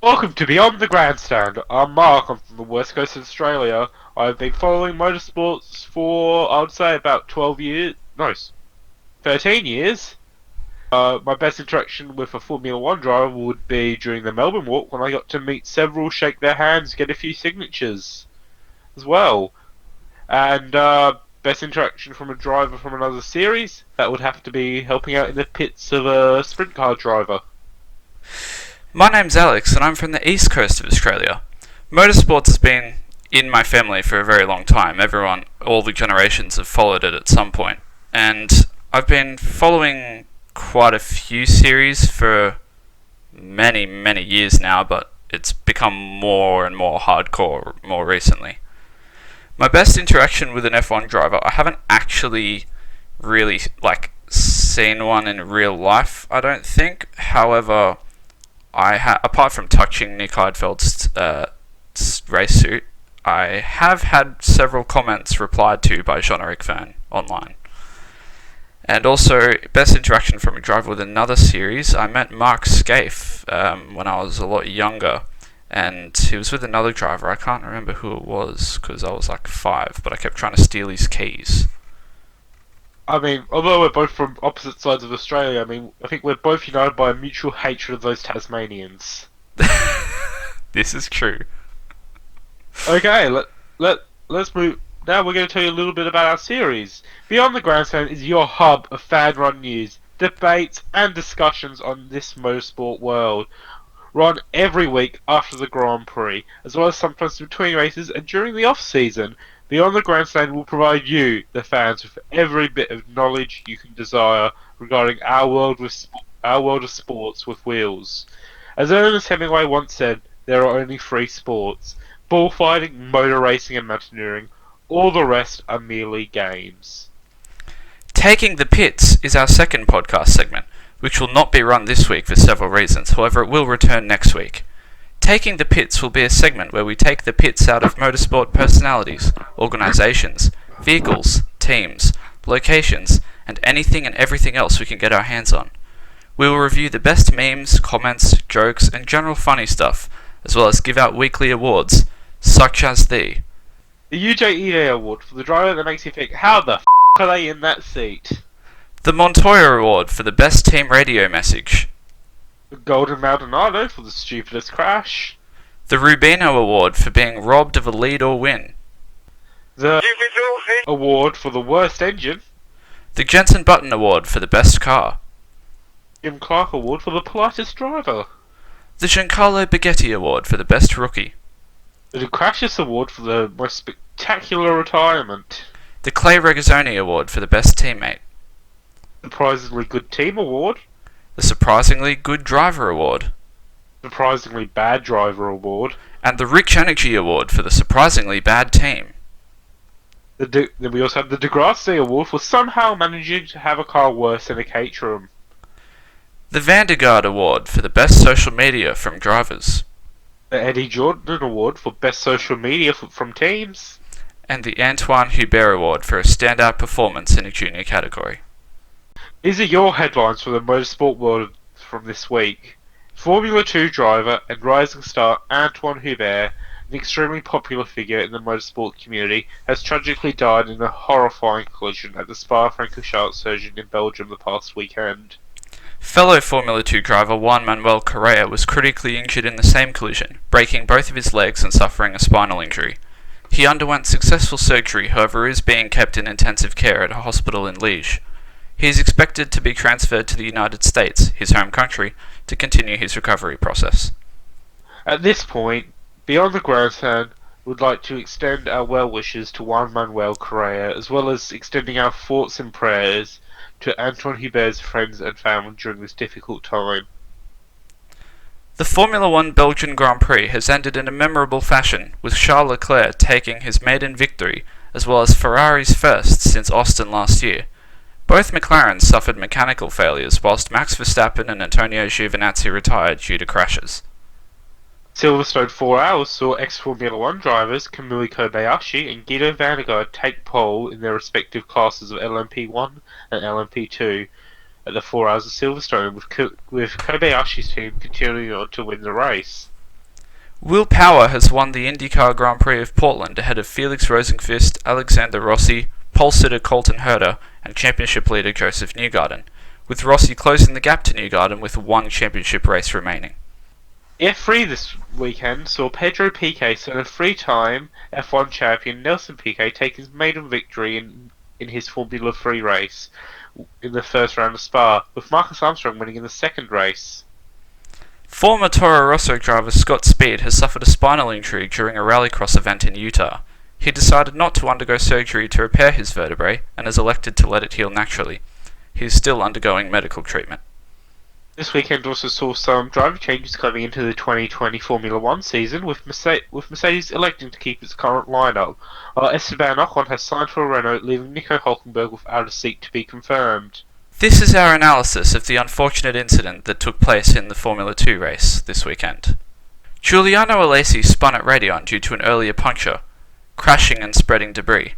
Welcome to Beyond the Grandstand. I'm Mark. I'm from the west coast of Australia. I've been following motorsports for, I would say, about 12 years. No, 13 years. My best interaction with a Formula 1 driver would be during the Melbourne Walk when I got to meet several, shake their hands, get a few signatures as well. And best interaction from a driver from another series, that would have to be helping out in the pits of a sprint car driver. My name's Alex, and I'm from the east coast of Australia. Motorsports has been in my family for a very long time. All the generations have followed it at some point. And I've been following quite a few series for many, many years now, but it's become more and more hardcore more recently. My best interaction with an F1 driver, I haven't actually really seen one in real life, I don't think. However, apart from touching Nick Heidfeld's race suit, I have had several comments replied to by Jean-Eric Verne online. And also, best interaction from a driver with another series, I met Mark Scaife when I was a lot younger, and he was with another driver. I can't remember who it was because I was like 5, but I kept trying to steal his keys. I mean, although we're both from opposite sides of Australia, I think we're both united by a mutual hatred of those Tasmanians. This is true. Okay, let's move. Now we're going to tell you a little bit about our series. Beyond the Grandstand is your hub of fan-run news, debates, and discussions on this motorsport world. Run every week after the Grand Prix, as well as sometimes between races and during the off-season. Beyond the Grandstand will provide you, the fans, with every bit of knowledge you can desire regarding our world of sports with wheels. As Ernest Hemingway once said, there are only 3 sports: bullfighting, motor racing, and mountaineering. All the rest are merely games. Taking the Pits is our second podcast segment, which will not be run this week for several reasons. However, it will return next week. Taking the Pits will be a segment where we take the pits out of motorsport personalities, organisations, vehicles, teams, locations, and anything and everything else we can get our hands on. We will review the best memes, comments, jokes, and general funny stuff, as well as give out weekly awards, such as the UJEA Award for the driver that makes you think, how the f*** are they in that seat? The Montoya Award for the best team radio message, The Golden Maldonado for the stupidest crash. the Rubino Award for being robbed of a lead or win, The Award for the worst engine. the Jensen Button Award for the best car, Jim Clark Award for the politest driver. the Giancarlo Baghetti Award for the best rookie, The Crashes Award for the most spectacular retirement. the Clay Regazzoni Award for the best teammate, Surprisingly Good Team Award. the Surprisingly Good Driver Award, Surprisingly Bad Driver Award. and the Rich Energy Award for the surprisingly bad team. Then we also have the deGrasse Award for somehow managing to have a car worse than a Caterham. The Vandergaard Award for the best social media from drivers, The Eddie Jordan Award for Best Social Media from teams. and the Anthoine Hubert Award for a standout performance in a junior category. These are your headlines from the motorsport world from this week. Formula 2 driver and rising star Anthoine Hubert, an extremely popular figure in the motorsport community, has tragically died in a horrifying collision at the Spa-Francorchamps surgeon in Belgium the past weekend. Fellow Formula 2 driver Juan Manuel Correa was critically injured in the same collision, breaking both of his legs and suffering a spinal injury. He underwent successful surgery, however is being kept in intensive care at a hospital in Liège. He is expected to be transferred to the United States, his home country, to continue his recovery process. At this point, Beyond the Grandstand would like to extend our well wishes to Juan Manuel Correa, as well as extending our thoughts and prayers to Anthoine Hubert's friends and family during this difficult time. The Formula 1 Belgian Grand Prix has ended in a memorable fashion, with Charles Leclerc taking his maiden victory, as well as Ferrari's first since Austin last year. Both McLarens suffered mechanical failures, whilst Max Verstappen and Antonio Giovinazzi retired due to crashes. Silverstone 4 Hours saw ex-Formula 1 drivers Kamui Kobayashi and Guido van der Garde take pole in their respective classes of LMP1 and LMP2 at the 4 Hours of Silverstone, with Kobayashi's team continuing on to win the race. Will Power has won the IndyCar Grand Prix of Portland ahead of Felix Rosenqvist, Alexander Rossi, pole sitter Colton Herta, and championship leader Joseph Newgarden, with Rossi closing the gap to Newgarden with one championship race remaining. F3 this weekend saw Pedro Piquet and a three-time F1 champion Nelson Piquet take his maiden victory in his Formula 3 race in the first round of Spa, with Marcus Armstrong winning in the second race. Former Toro Rosso driver Scott Speed has suffered a spinal injury during a rallycross event in Utah. He decided not to undergo surgery to repair his vertebrae and has elected to let it heal naturally. He is still undergoing medical treatment. This weekend also saw some driver changes coming into the 2020 Formula 1 season, with Mercedes electing to keep its current lineup, while Esteban Ocon has signed for Renault, leaving Nico Hülkenberg without a seat to be confirmed. This is our analysis of the unfortunate incident that took place in the Formula 2 race this weekend. Giuliano Alesi spun at Raidillon due to an earlier puncture, crashing and spreading debris.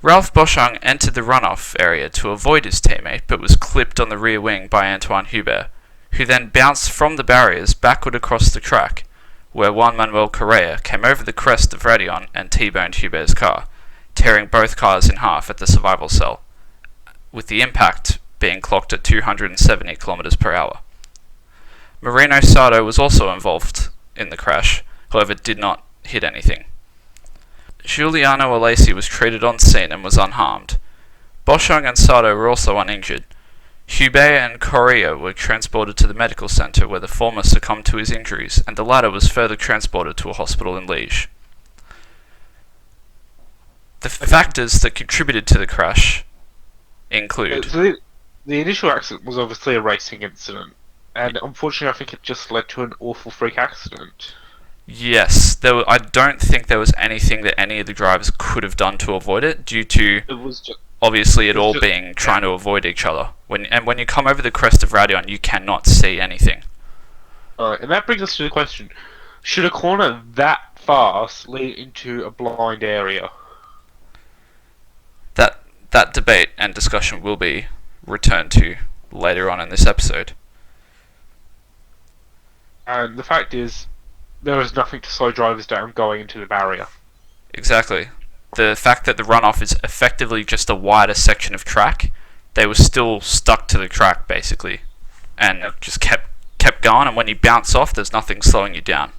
Ralph Boschung entered the runoff area to avoid his teammate, but was clipped on the rear wing by Anthoine Hubert, who then bounced from the barriers backward across the track, where Juan Manuel Correa came over the crest of Raidillon and T-boned Hubert's car, tearing both cars in half at the survival cell, with the impact being clocked at 270 km per hour. Marino Sardo was also involved in the crash, however did not hit anything. Giuliano Alesi was treated on scene and was unharmed. Boschung and Sardo were also uninjured. Hubert and Correa were transported to the medical centre, where the former succumbed to his injuries, and the latter was further transported to a hospital in Liège. The factors that contributed to the crash include... The initial accident was obviously a racing incident, and unfortunately I think it just led to an awful freak accident. Yes, I don't think there was anything that any of the drivers could have done to avoid it, due to obviously it all being trying to avoid each other. When you come over the crest of Raidillon, you cannot see anything. Alright, and that brings us to the question, should a corner that fast lead into a blind area? That debate and discussion will be returned to later on in this episode. And the fact is, there is nothing to slow drivers down going into the barrier. Exactly. The fact that the runoff is effectively just a wider section of track, they were still stuck to the track basically, and just kept going. And when you bounce off, there's nothing slowing you down.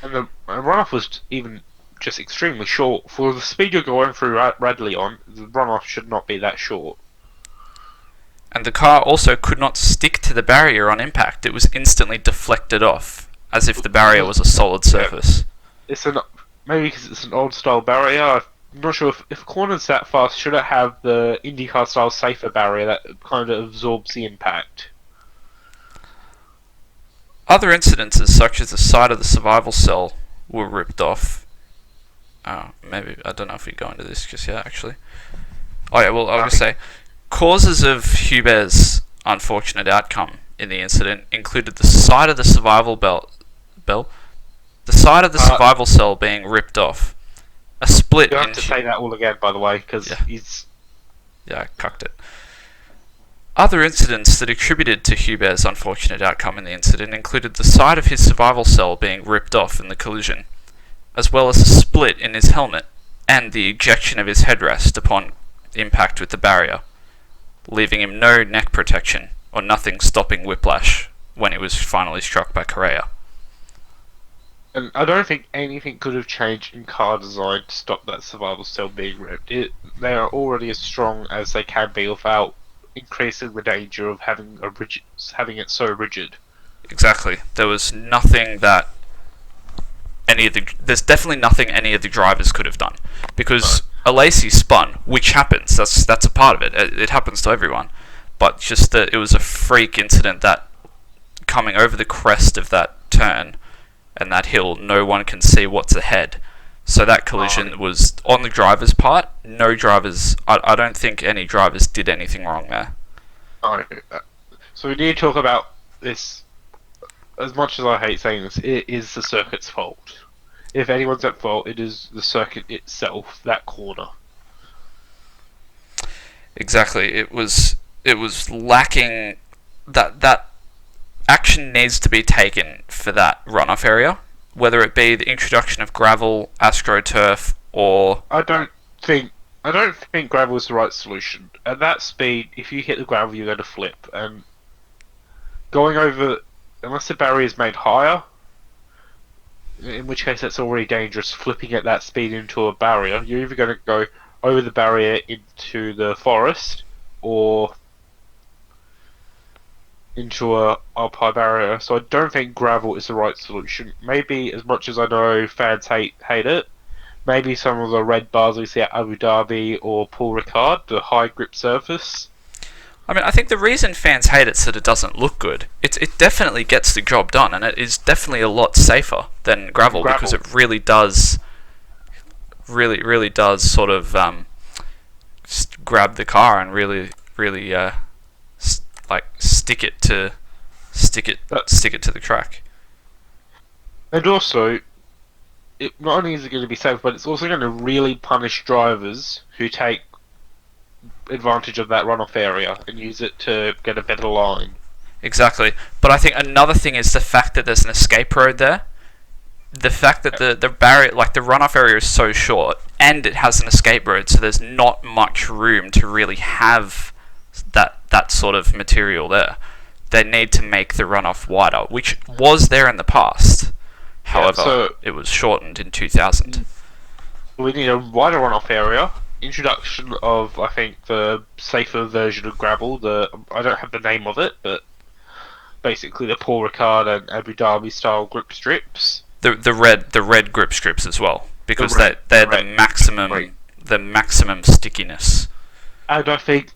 And the runoff was even just extremely short. For the speed you're going through Raidillon, the runoff should not be that short. And the car also could not stick to the barrier on impact. It was instantly deflected off, as if the barrier was a solid surface. Maybe because it's an old style barrier. I'm not sure if a corner's that fast, should it have the IndyCar style safer barrier that kind of absorbs the impact? Other incidences, such as the side of the survival cell, were ripped off. Maybe, I don't know if we go into this just yet, actually. Oh yeah, well, I'll just say, causes of Hubert's unfortunate outcome in the incident included the side of the survival survival cell being ripped off, a split. You have to say that all again, by the way, because I cucked it. Other incidents that attributed to Hubert's unfortunate outcome in the incident included the side of his survival cell being ripped off in the collision, as well as a split in his helmet and the ejection of his headrest upon impact with the barrier, leaving him no neck protection or nothing stopping whiplash when he was finally struck by Correa. And I don't think anything could have changed in car design to stop that survival cell being ripped. They are already as strong as they can be without increasing the danger of having it so rigid. Exactly. There was nothing that there's definitely nothing any of the drivers could have done, because Alesi spun, which happens. That's a part of it. It happens to everyone, but just that it was a freak incident that coming over the crest of that turn and that hill, no one can see what's ahead. So that collision was on the driver's part. No drivers. I don't think any drivers did anything wrong there. So we need to talk about this. As much as I hate saying this, it is the circuit's fault. If anyone's at fault, it is the circuit itself, that corner. Exactly. It was lacking that action needs to be taken for that runoff area. whether it be the introduction of gravel, astroturf, or I don't think I don't think gravel is the right solution. At that speed, if you hit the gravel, you're going to flip. And going over, unless the barrier is made higher, in which case that's already dangerous. Flipping at that speed into a barrier, you're either going to go over the barrier into the forest, or into a up high barrier. So I don't think gravel is the right solution. Maybe, as much as I know fans hate it, maybe some of the red bars we see at Abu Dhabi or Paul Ricard, the high grip surface. I mean, I think the reason fans hate it is that it doesn't look good. It definitely gets the job done, and it is definitely a lot safer than gravel. Because it really does, really does sort of grab the car and really like stick it to the track. And also, it not only is it going to be safe, but it's also going to really punish drivers who take advantage of that runoff area and use it to get a better line. Exactly. But I think another thing is the fact that there's an escape road there. The fact that the barrier, like the runoff area, is so short, and it has an escape road, so there's not much room to really have that sort of material there. They need to make the runoff wider, which was there in the past. However, it was shortened in 2000. We need a wider runoff area. Introduction of, I think, the safer version of gravel. I don't have the name of it, but basically the Paul Ricard and Abu Dhabi style grip strips. The red grip strips as well, because they're the maximum stickiness. And I think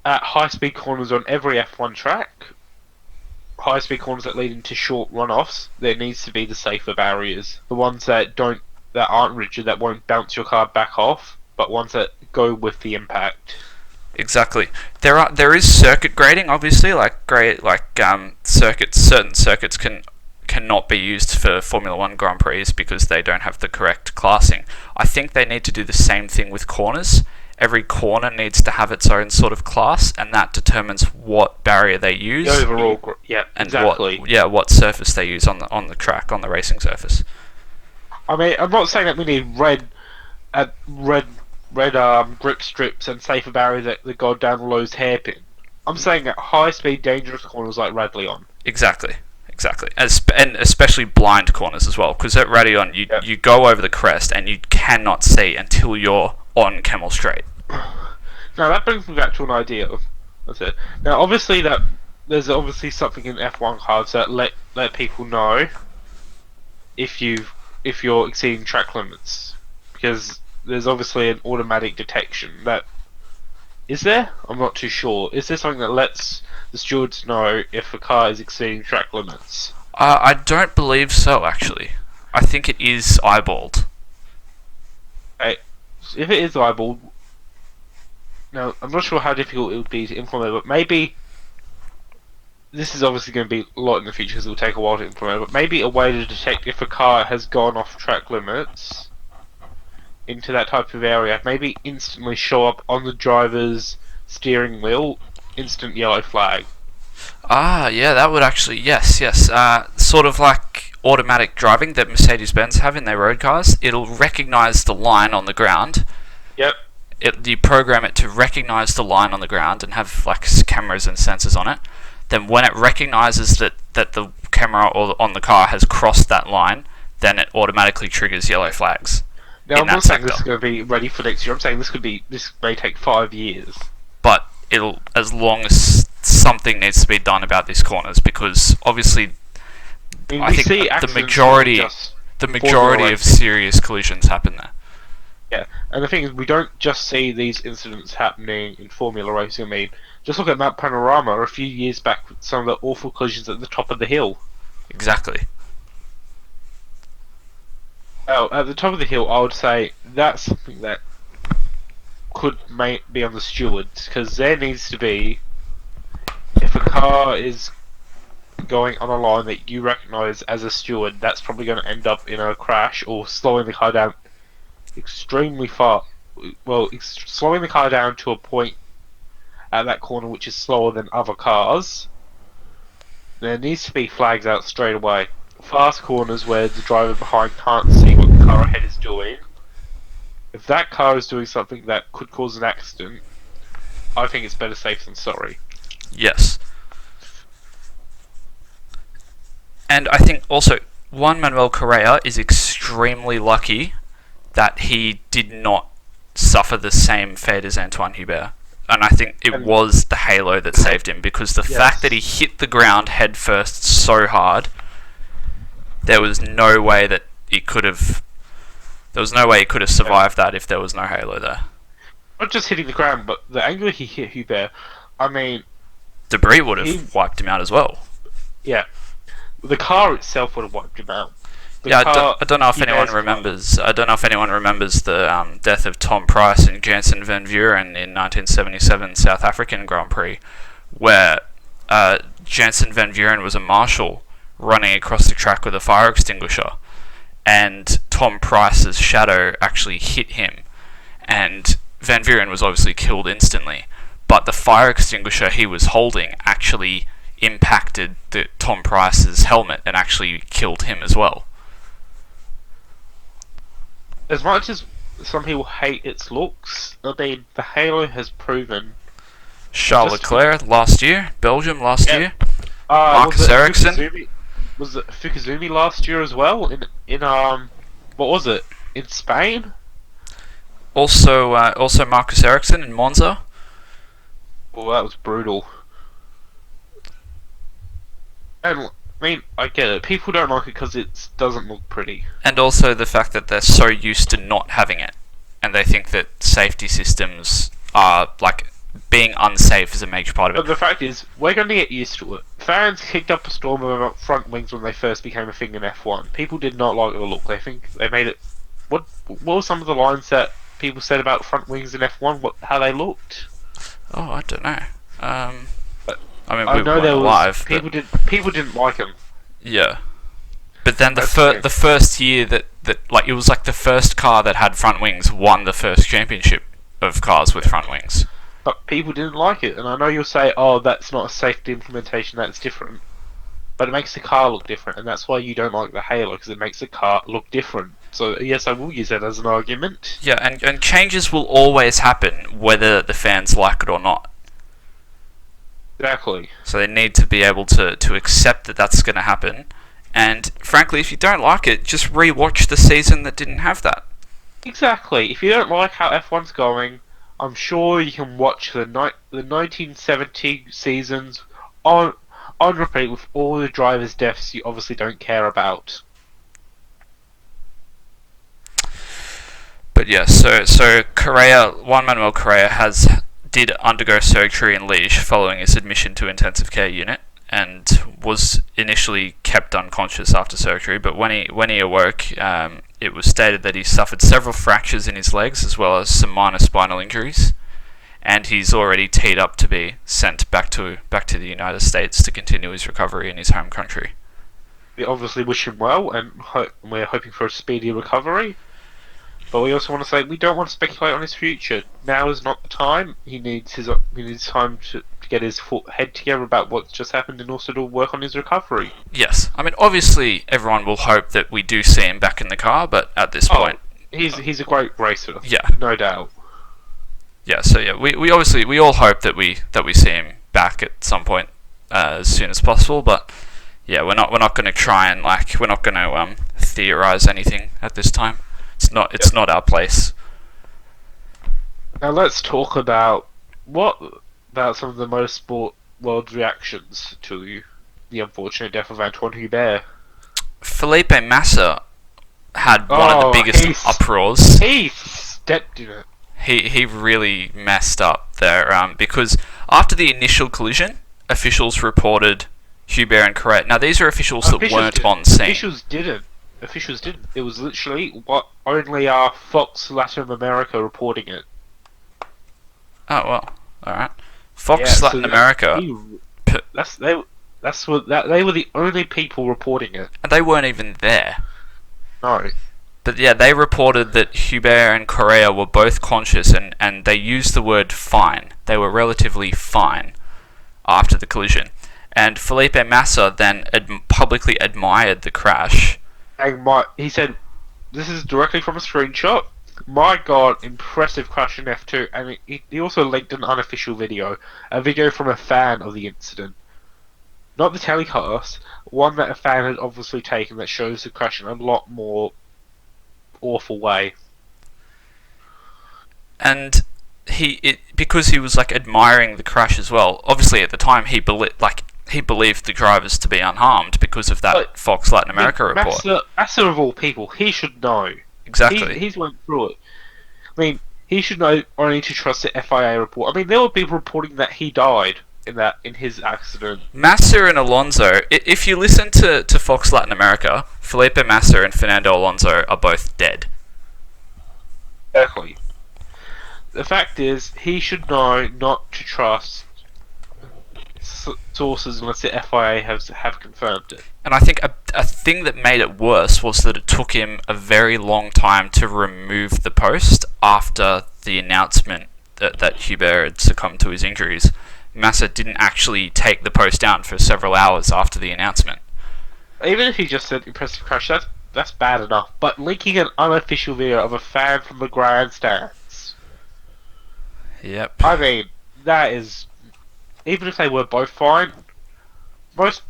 at high speed corners on every F1 track, high speed corners that lead into short runoffs, there needs to be the safer barriers. The ones that aren't rigid, that won't bounce your car back off, but ones that go with the impact. Exactly. There is circuit grading, obviously, certain circuits cannot be used for Formula 1 Grand Prix because they don't have the correct classing. I think they need to do the same thing with corners. Every corner needs to have its own sort of class, and that determines what barrier they use. The overall, yeah, and exactly. what surface they use on the track, on the racing surface. I mean, I'm not saying that we need red grip strips and safer barriers that go down the Lowe's hairpin. I'm saying at high speed, dangerous corners like Radleon. Exactly. And especially blind corners as well, because at Radleon you go over the crest and you cannot see until you're on Camel Straight. Now that brings me back to an idea. That's it. Now, obviously, there's obviously something in F1 cards that let people know if you're exceeding track limits, because there's obviously an automatic detection. That is there? I'm not too sure. Is there something that lets the stewards know if a car is exceeding track limits? I don't believe so, actually. I think it is eyeballed. If it is eyeballed, now I'm not sure how difficult it would be to implement, but maybe this is obviously going to be a lot in the future because it will take a while to implement. But maybe a way to detect if a car has gone off track limits into that type of area, maybe instantly show up on the driver's steering wheel, instant yellow flag. Yeah, that would actually, yes. Sort of like automatic driving that Mercedes-Benz have in their road cars. It'll recognise the line on the ground. Yep. You program it to recognise the line on the ground and have like cameras and sensors on it. Then when it recognises that the camera on the car has crossed that line, then it automatically triggers yellow flags. Now, I'm not saying this is going to be ready for next year. I'm saying this may take 5 years. But it'll, as long as something needs to be done about these corners, because obviously, I think the majority of serious collisions happen there. Yeah, and the thing is, we don't just see these incidents happening in Formula racing. I mean, just look at Mount Panorama a few years back with some of the awful collisions at the top of the hill. Exactly. Oh, at the top of the hill, I would say that's something that could be on the stewards, because there needs to be, if a car is going on a line that you recognise as a steward, that's probably going to end up in a crash or slowing the car down extremely far. Well, slowing the car down to a point at that corner which is slower than other cars. There needs to be flags out straight away fast corners where the driver behind can't see what the car ahead is doing. If that car is doing something that could cause an accident, I think it's better safe than sorry. Yes. And I think also Juan Manuel Correa is extremely lucky that he did not suffer the same fate as Anthoine Hubert. And I think it was the halo that saved him, because the fact that he hit the ground head first so hard, there was no way that he could have. There was no way he could have survived that if there was no halo there. Not just hitting the ground, but the angle he hit Hubert. I mean, debris would have wiped him out as well. Yeah, the car itself would have wiped him out. I don't know if anyone remembers. I don't know if anyone remembers the death of Tom Price and Jansen van Vuren in 1977 South African Grand Prix, where Jansen van Vuren was a marshal running across the track with a fire extinguisher, and Tom Price's shadow actually hit him, and Van Vuren was obviously killed instantly, but the fire extinguisher he was holding actually impacted Tom Price's helmet and actually killed him as well. As much as some people hate its looks, I mean, the halo has proven. Charles Leclerc last year, Belgium last year, Marcus Ericsson. Was it Fukuzumi last year as well? In what was it? In Spain? Also Marcus Ericsson in Monza. Well, that was brutal. And I mean, I get it. People don't like it because it doesn't look pretty. And also the fact that they're so used to not having it, and they think that safety systems are like being unsafe is a major part of it. But the fact is, we're going to get used to it. Fans kicked up a storm about front wings when they first became a thing in F1. People did not like the look. They think they made it. What were some of the lines that people said about front wings in F1? How they looked? Oh, I don't know. I mean, I we know weren't there was alive. people didn't like them. Yeah, but then the first year that like it was like the first car that had front wings won the first championship of cars with front wings. But people didn't like it, and I know you'll say, "Oh, that's not a safety implementation. That's different." But it makes the car look different, and that's why you don't like the halo, because it makes the car look different. So yes, I will use that as an argument. Yeah, and changes will always happen whether the fans like it or not. Exactly. So they need to be able to accept that that's going to happen. And frankly, if you don't like it, just re-watch the season that didn't have that. Exactly. If you don't like how F1's going, I'm sure you can watch the 1970 seasons on repeat with all the drivers' deaths you obviously don't care about. But yeah, so Juan Manuel Correa did undergo surgery in Liège following his admission to intensive care unit, and was initially kept unconscious after surgery. But when he awoke, it was stated that he suffered several fractures in his legs as well as some minor spinal injuries, and he's already teed up to be sent back to the United States to continue his recovery in his home country. We obviously wish him well, and we're hoping for a speedy recovery. But we also want to say we don't want to speculate on his future. Now is not the time. He needs time to get his head together about what's just happened, and also to work on his recovery. Yes, I mean obviously everyone will hope that we do see him back in the car, but at this point, he's a great racer. Yeah, no doubt. Yeah, so yeah, we obviously all hope that we see him back at some point as soon as possible. But yeah, we're not going to try and we're not going to theorize anything at this time. It's not our place. Now let's talk about some of the motorsport world's reactions to the unfortunate death of Anthoine Hubert. Felipe Massa had one of the biggest uproars. He stepped in it. He really messed up there because after the initial collision, officials reported Hubert and Correa. Now these are officials that weren't on scene. Officials didn't. It was literally only Fox Latin America reporting it. Oh well, all right. Fox Latin America. They were the only people reporting it, and they weren't even there. No. But yeah, they reported that Hubert and Correa were both conscious, and they used the word fine. They were relatively fine after the collision. And Felipe Massa then publicly admired the crash. And he said, this is directly from a screenshot. My God, impressive crash in F2. And he also linked an unofficial video, a video from a fan of the incident. Not the telecast, one that a fan had obviously taken that shows the crash in a lot more awful way. And because he was like admiring the crash as well. Obviously, at the time, he believed the drivers to be unharmed because of that Fox Latin America report. Massa of all people, he should know. Exactly. He's went through it. I mean, he should know only to trust the FIA report. I mean, there were people reporting that he died in his accident. Massa and Alonso, if you listen to Fox Latin America, Felipe Massa and Fernando Alonso are both dead. Exactly. The fact is, he should know not to trust sources unless the FIA have confirmed it. And I think a thing that made it worse was that it took him a very long time to remove the post after the announcement that Hubert had succumbed to his injuries. Massa didn't actually take the post down for several hours after the announcement. Even if he just said impressive crash, that's bad enough. But linking an unofficial video of a fan from the grandstands. Yep. I mean, that is, even if they were both fine, most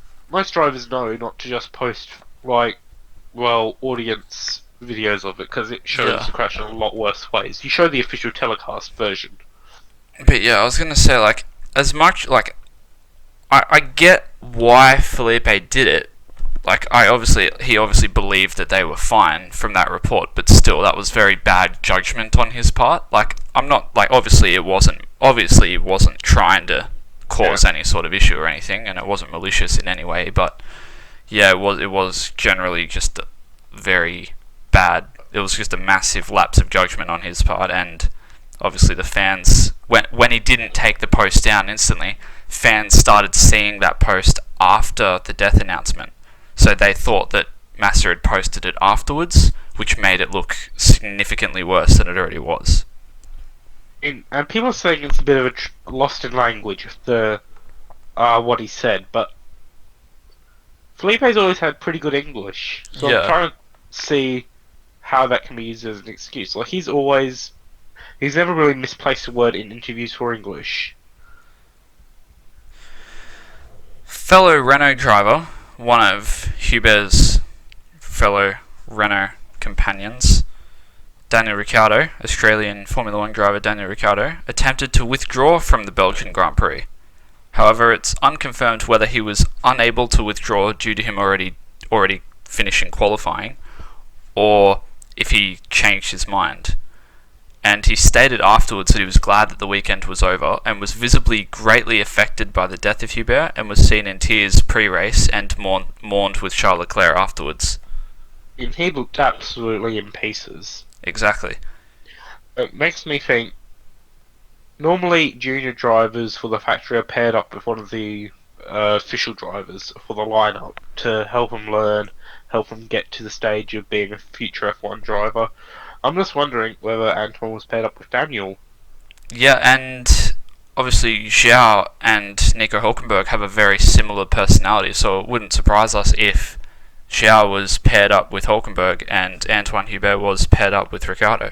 drivers know not to just post audience videos of it because it shows the crash in a lot worse ways. You show the official telecast version. But yeah, I was gonna say as much I get why Felipe did it. He obviously believed that they were fine from that report, but still, that was very bad judgment on his part. I'm not obviously he wasn't trying to cause any sort of issue or anything, and it wasn't malicious in any way. But yeah, it was generally just very bad. It was just a massive lapse of judgment on his part, and obviously the fans, when he didn't take the post down instantly, fans started seeing that post after the death announcement. So they thought that Massa had posted it afterwards, which made it look significantly worse than it already was. And people are saying it's a bit of a lost in language of what he said, but Felipe's always had pretty good English, so I'm trying to see how that can be used as an excuse. He's never really misplaced a word in interviews for English. Fellow Renault driver, one of Hubert's fellow Renault companions, Daniel Ricciardo, Australian Formula 1 driver Daniel Ricciardo, attempted to withdraw from the Belgian Grand Prix. However, it's unconfirmed whether he was unable to withdraw due to him already finishing qualifying, or if he changed his mind. And he stated afterwards that he was glad that the weekend was over and was visibly greatly affected by the death of Hubert and was seen in tears pre-race and mourned with Charles Leclerc afterwards. And he looked absolutely in pieces. Exactly. It makes me think, normally junior drivers for the factory are paired up with one of the official drivers for the lineup to help them learn, help them get to the stage of being a future F1 driver. I'm just wondering whether Anthoine was paired up with Daniel. Yeah, and obviously Xiao and Nico Hülkenberg have a very similar personality, so it wouldn't surprise us if Xiao was paired up with Hülkenberg and Anthoine Hubert was paired up with Ricciardo.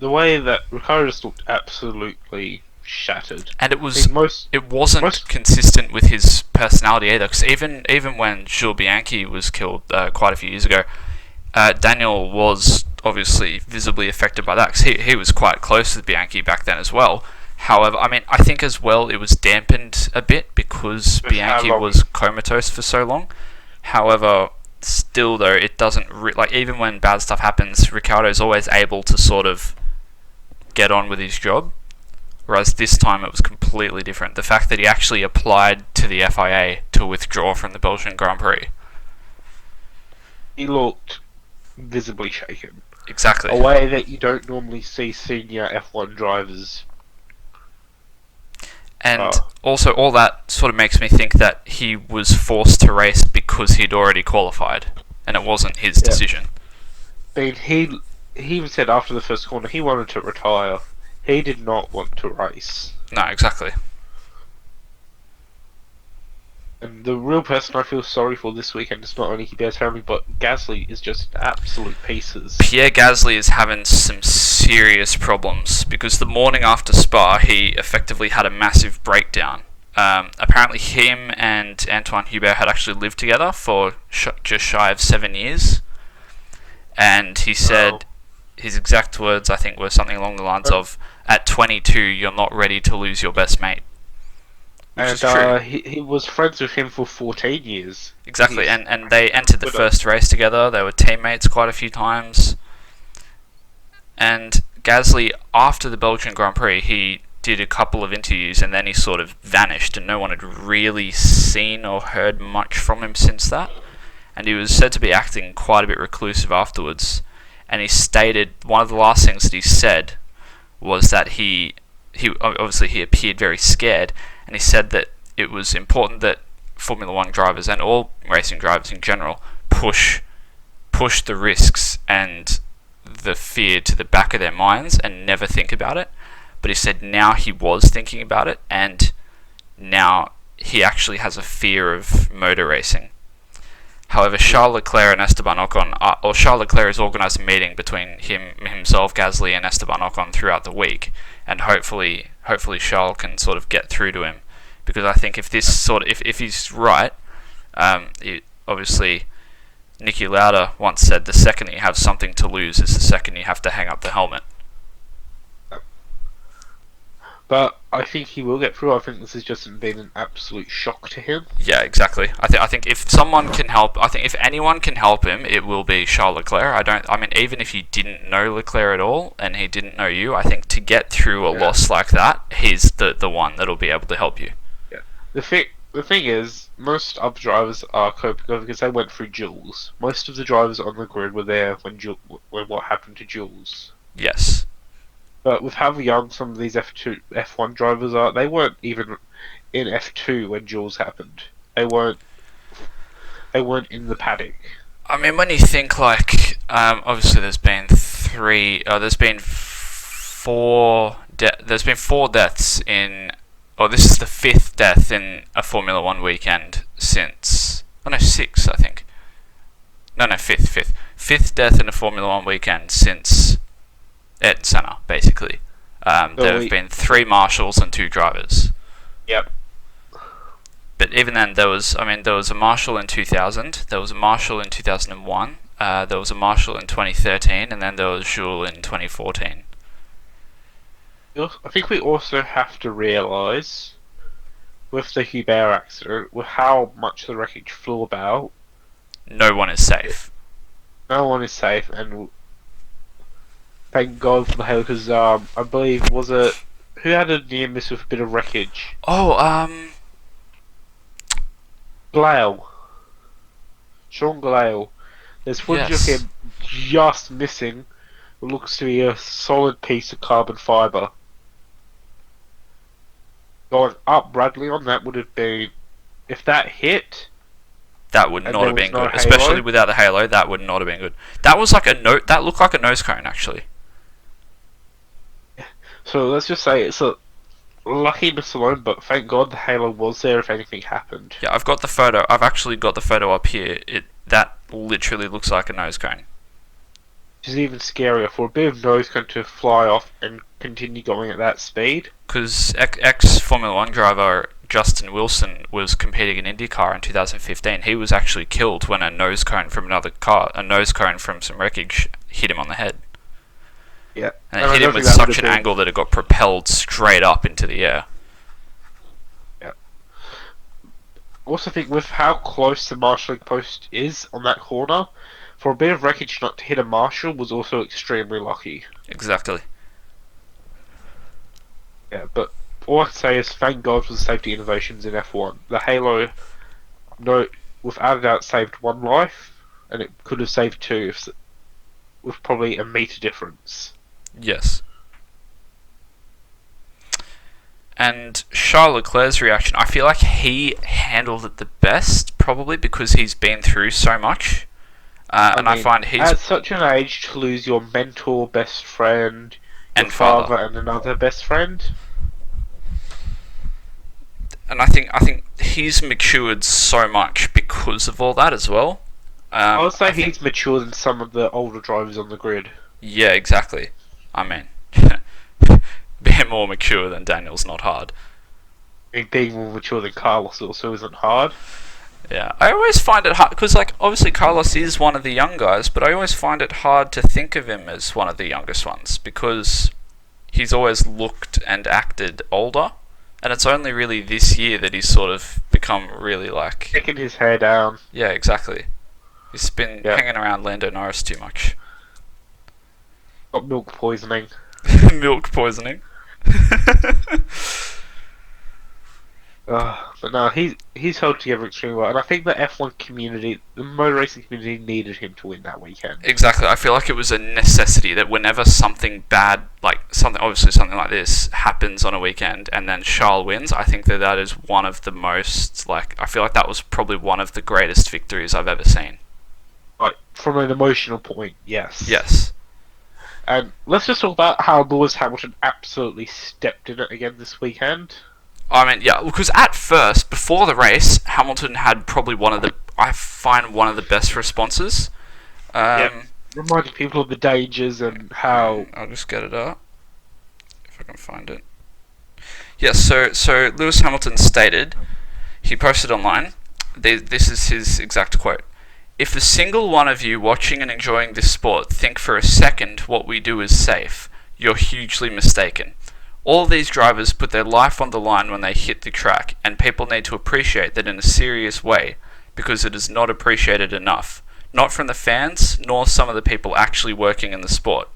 The way that Ricciardo just looked absolutely shattered. And it wasn't consistent with his personality either, because even when Jules Bianchi was killed quite a few years ago, Daniel was obviously visibly affected by that, because he was quite close with Bianchi back then as well. However, I mean, I think as well it was dampened a bit because Bianchi was comatose for so long. However, still though, it doesn't even when bad stuff happens, Ricciardo's always able to sort of get on with his job. Whereas this time it was completely different. The fact that he actually applied to the FIA to withdraw from the Belgian Grand Prix. He looked visibly shaken. Exactly. A way that you don't normally see senior F1 drivers. And also all that sort of makes me think that he was forced to race because he'd already qualified, and it wasn't his decision. I mean, he even said after the first corner he wanted to retire. He did not want to race. No, exactly. And the real person I feel sorry for this weekend is not only Hubert's family, but Gasly is just absolute pieces. Pierre Gasly is having some serious problems because the morning after Spa, he effectively had a massive breakdown. Apparently, him and Anthoine Hubert had actually lived together for just shy of 7 years, and he said Wow. his exact words, I think, were something along the lines of, "At 22, you're not ready to lose your best mate," which is And true. he was friends with him for 14 years. Exactly, He's and they entered the Twitter. first race together. They were teammates quite a few times. And Gasly, after the Belgian Grand Prix, he did a couple of interviews and then he sort of vanished, and no one had really seen or heard much from him since that. And he was said to be acting quite a bit reclusive afterwards. And he stated one of the last things that he said was that he obviously he appeared very scared, and he said that it was important that Formula One drivers and all racing drivers in general push the risks and the fear to the back of their minds and never think about it. But he said now he was thinking about it, and now he actually has a fear of motor racing. However, Charles Leclerc and Esteban Ocon, or Charles Leclerc has organised a meeting between himself, Gasly, and Esteban Ocon throughout the week, and hopefully Charles can sort of get through to him, because I think if this sort of if he's right, obviously Niki Lauda once said the second that you have something to lose is the second you have to hang up the helmet. But I think he will get through. I think this has just been an absolute shock to him. Yeah, exactly. I think if someone can help, I think if anyone can help him, it will be Charles Leclerc. I mean, even if you didn't know Leclerc at all and he didn't know you, I think to get through a loss like that, he's the one that'll be able to help you. Yeah. The thing is, most other drivers are coping over because they went through Jules. Most of the drivers on the grid were there when what happened to Jules. Yes. But with how young some of these F1 drivers are, they weren't even in F2 when Jules happened. They weren't. They weren't in the paddock. I mean, when you think like, obviously there's been three, there's been four deaths in, oh, this is the fifth death in a Formula One weekend since, oh no, six, I think. No, fifth death in a Formula One weekend since Ayrton Senna, basically. There have been three marshals and two drivers. Yep. But even then, there was a marshal in 2000, there was a marshal in 2001, there was a marshal in 2013, and then there was Jules in 2014. I think we also have to realise, with the Hubert accident, with how much the wreckage flew about, No one is safe. no one is safe, and thank God for the hail, because I believe, was it, who had a near miss with a bit of wreckage? Oh, Glale. Sean Glale. There's footage yes. of him just missing what looks to be a solid piece of carbon fibre. Going up Bradley on that would have been, if that hit, That would and not there have was been no good, halo, especially without the halo. That would not have been good. That was like a note. That looked like a nose cone, actually. so let's just say it's a lucky miss alone, but thank God the halo was there if anything happened. Yeah, I've got the photo. I've actually got the photo up here. That literally looks like a nose cone. Which is even scarier for a bit of nose cone to fly off and continue going at that speed. Because ex Formula One driver Justin Wilson was competing in IndyCar in 2015. He was actually killed when a nose cone from another car, a nose cone from some wreckage, hit him on the head. Yeah. And it hit him with such an angle that it got propelled straight up into the air. Yeah. Also think with how close the marshalling post is on that corner, for a bit of wreckage not to hit a marshal was also extremely lucky. Exactly. Yeah, but all I can say is thank God for the safety innovations in F1. The Halo, no, without a doubt, saved one life, and it could have saved two with probably a meter difference. Yes. And Charles Leclerc's reaction, I feel like he handled it the best, probably because he's been through so much. I find he's at such an age to lose your mentor, best friend, your and father. and another best friend. and I think he's matured so much because of all that as well. I would say I think he's mature than some of the older drivers on the grid. yeah, exactly. I mean, being more mature than Daniel's not hard. I mean, being more mature than Carlos also isn't hard. Yeah, I always find it hard because, like, obviously Carlos is one of the young guys, but I always find it hard to think of him as one of the youngest ones because he's always looked and acted older, and it's only really this year that he's sort of become really like. Taking his hair down. Yeah, exactly. He's been hanging around Lando Norris too much. Got milk poisoning. Milk poisoning. But no, he's held together extremely well, and I think the F1 community, the motor racing community, needed him to win that weekend. Exactly. I feel like it was a necessity that whenever something bad, like obviously something like this, happens on a weekend, and then Charles wins, I think that is one of the most, like, I feel like that was probably one of the greatest victories I've ever seen. Like, from an emotional point, yes. Yes. And let's just talk about how Lewis Hamilton absolutely stepped in it again this weekend. I mean, yeah, because at first, before the race, Hamilton had probably one of the best responses. Reminding people of the dangers and how... I'll just get it up, if I can find it. Yes, so Lewis Hamilton stated, he posted online, this is his exact quote: "If a single one of you watching and enjoying this sport think for a second what we do is safe, you're hugely mistaken. All of these drivers put their life on the line when they hit the track, and people need to appreciate that in a serious way, because it is not appreciated enough, not from the fans, nor some of the people actually working in the sport.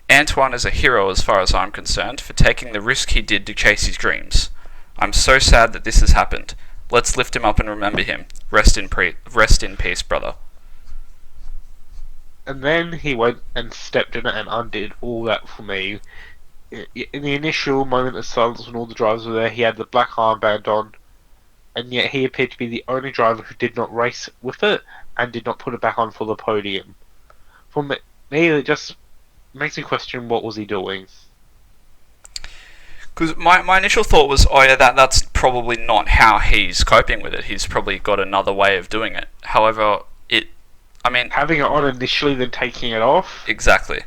Anthoine is a hero as far as I'm concerned, for taking the risk he did to chase his dreams. I'm so sad that this has happened. Let's lift him up and remember him. Rest in peace, brother." And then he went and stepped in it and undid all that for me. In the initial moment of silence when all the drivers were there, he had the black armband on, and yet he appeared to be the only driver who did not race with it and did not put it back on for the podium. For me, it just makes me question what was he doing. Because my initial thought was, oh yeah, that's probably not how he's coping with it. He's probably got another way of doing it. However, having it on initially, then taking it off, exactly,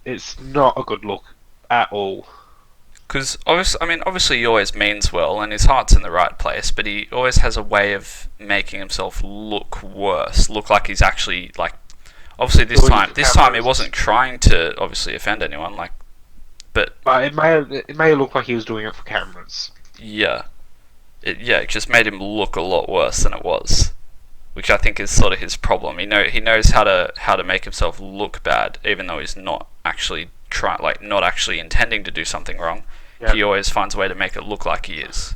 it's not a good look at all. Because obviously he always means well, and his heart's in the right place, but he always has a way of making himself look worse, look like he's actually, like, obviously this time he wasn't trying to obviously offend anyone, like, but it may look like he was doing it for cameras. Yeah, it just made him look a lot worse than it was, which I think is sort of his problem. He knows how to make himself look bad, even though he's not actually not actually intending to do something wrong. Yep. He always finds a way to make it look like he is.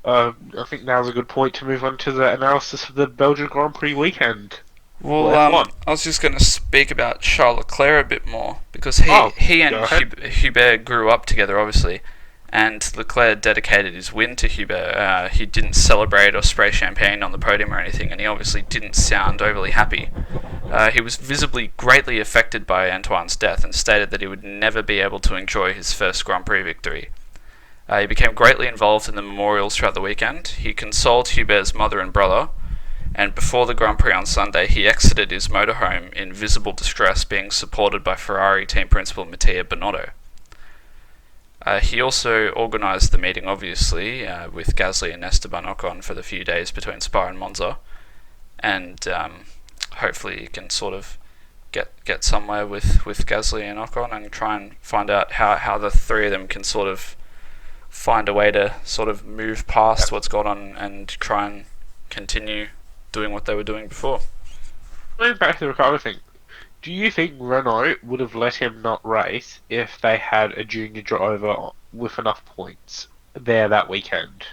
I think now's a good point to move on to the analysis of the Belgian Grand Prix weekend. Well, I was just going to speak about Charles Leclerc a bit more, because he and Hubert grew up together, obviously, and Leclerc dedicated his win to Hubert. He didn't celebrate or spray champagne on the podium or anything, and he obviously didn't sound overly happy. He was visibly greatly affected by Anthoine's death and stated that he would never be able to enjoy his first Grand Prix victory. He became greatly involved in the memorials throughout the weekend. He consoled Hubert's mother and brother, and before the Grand Prix on Sunday, he exited his motorhome in visible distress, being supported by Ferrari team principal Mattia Binotto. He also organised the meeting, obviously, with Gasly and Esteban Ocon for the few days between Spa and Monza, and hopefully he can sort of get somewhere with Gasly and Ocon and try and find out how the three of them can sort of find a way to sort of move past what's gone on and try and continue doing what they were doing before. Going back to the Ricardo thing, do you think Renault would have let him not race if they had a junior driver with enough points there that weekend?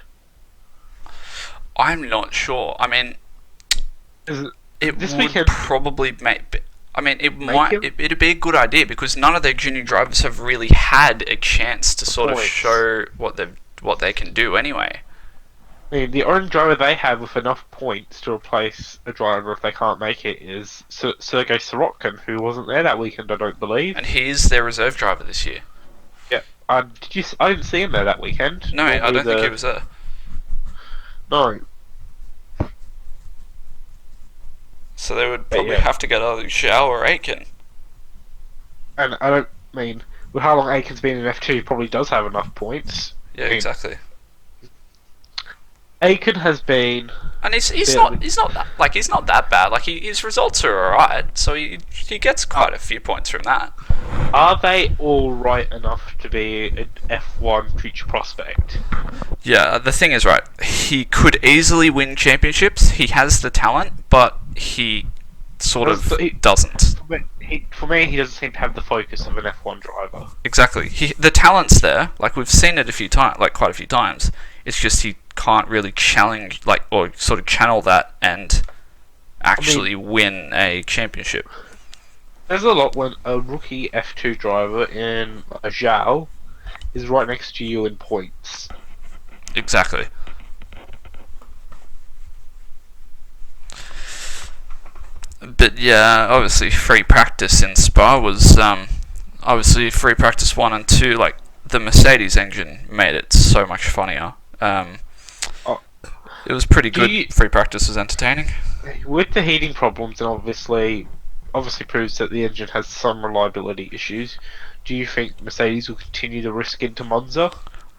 I'm not sure. I mean, it'd probably make. I mean, it'd be a good idea, because none of their junior drivers have really had a chance to sort of show what they can do anyway. I mean, the only driver they have with enough points to replace a driver if they can't make it is Sergei Sirotkin, who wasn't there that weekend, I don't believe. And he is their reserve driver this year. Yeah. Did you? I didn't see him there that weekend. No, I don't think he was there. No. So they would But probably yeah, have to get either Zhao or Aiken. and I don't mean with how long Aiken's been in F2, he probably does have enough points. Yeah, I mean, exactly. Aiken has been And he's bit of not that, like he's not that bad. Like his results are alright, so he gets quite a few points from that. Are they all right enough to be an F1 future prospect? Yeah, the thing is, right, he could easily win championships. He has the talent, but he sort of doesn't. For me, he doesn't seem to have the focus of an F1 driver. Exactly. The talent's there. Like we've seen it a few times, like quite a few times. It's just he can't really challenge, like, or sort of channel that and actually win a championship. There's a lot when a rookie F2 driver in a Zhao is right next to you in points. Exactly. But yeah, obviously free practice in Spa was obviously free practice 1 and 2. Like the Mercedes engine made it so much funnier. It was pretty good. Free practice was entertaining. With the heating problems, and obviously proves that the engine has some reliability issues. Do you think Mercedes will continue the risk into Monza?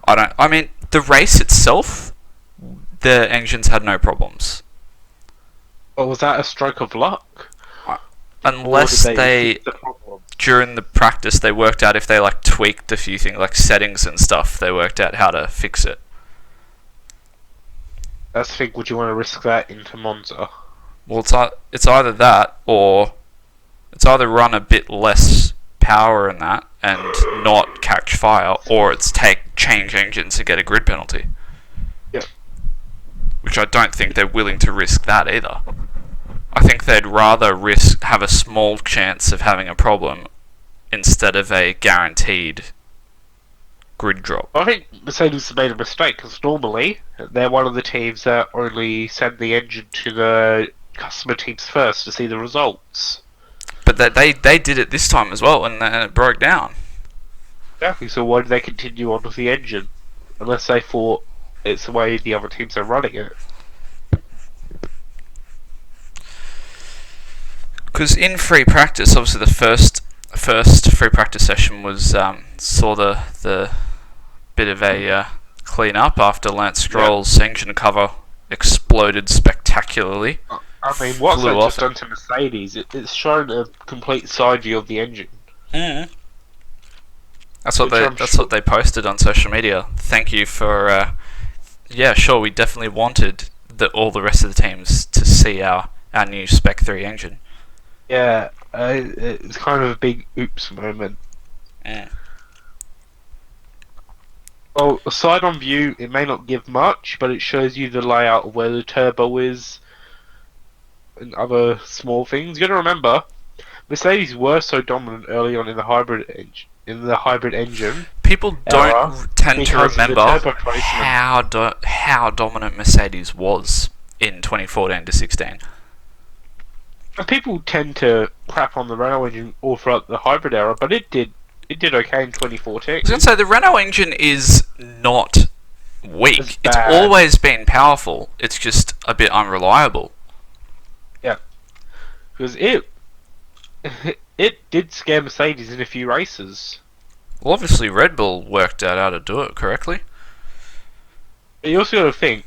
I mean, the race itself, the engines had no problems. Or was that a stroke of luck? Unless they during the practice they worked out if they like tweaked a few things like settings and stuff. They worked out how to fix it. That's the thing. Would you want to risk that into Monza? Well, it's either that or it's either run a bit less power in that and not catch fire, or it's change engines to get a grid penalty. Yep. Which I don't think they're willing to risk that either. I think they'd rather have a small chance of having a problem instead of a guaranteed grid drop. I think Mercedes made a mistake because normally they're one of the teams that only send the engine to the customer teams first to see the results. But they did it this time as well, and it broke down. Exactly. So why did they continue on with the engine, unless they thought it's the way the other teams are running it? Because in free practice, obviously the first free practice session was saw the bit of a clean up after Lance Stroll's engine cover exploded spectacularly. I mean, what's that just done to Mercedes? It's shown a complete side view of the engine. Mm. That's what they posted on social media. Thank you for. Yeah, sure. We definitely wanted all the rest of the teams to see our new Spec 3 engine. Yeah, it's kind of a big oops moment. Yeah. Well, a side-on view, it may not give much, but it shows you the layout of where the turbo is and other small things. You gotta remember, Mercedes were so dominant early on in the hybrid engine. People don't tend to remember how dominant Mercedes was in 2014 to 16. And people tend to crap on the Renault engine all throughout the hybrid era, but it did okay in 2014. I was going to say, the Renault engine is not weak. It's always been powerful. It's just a bit unreliable. Yeah. Because it did scare Mercedes in a few races. Well, obviously Red Bull worked out how to do it correctly. But you also got to think,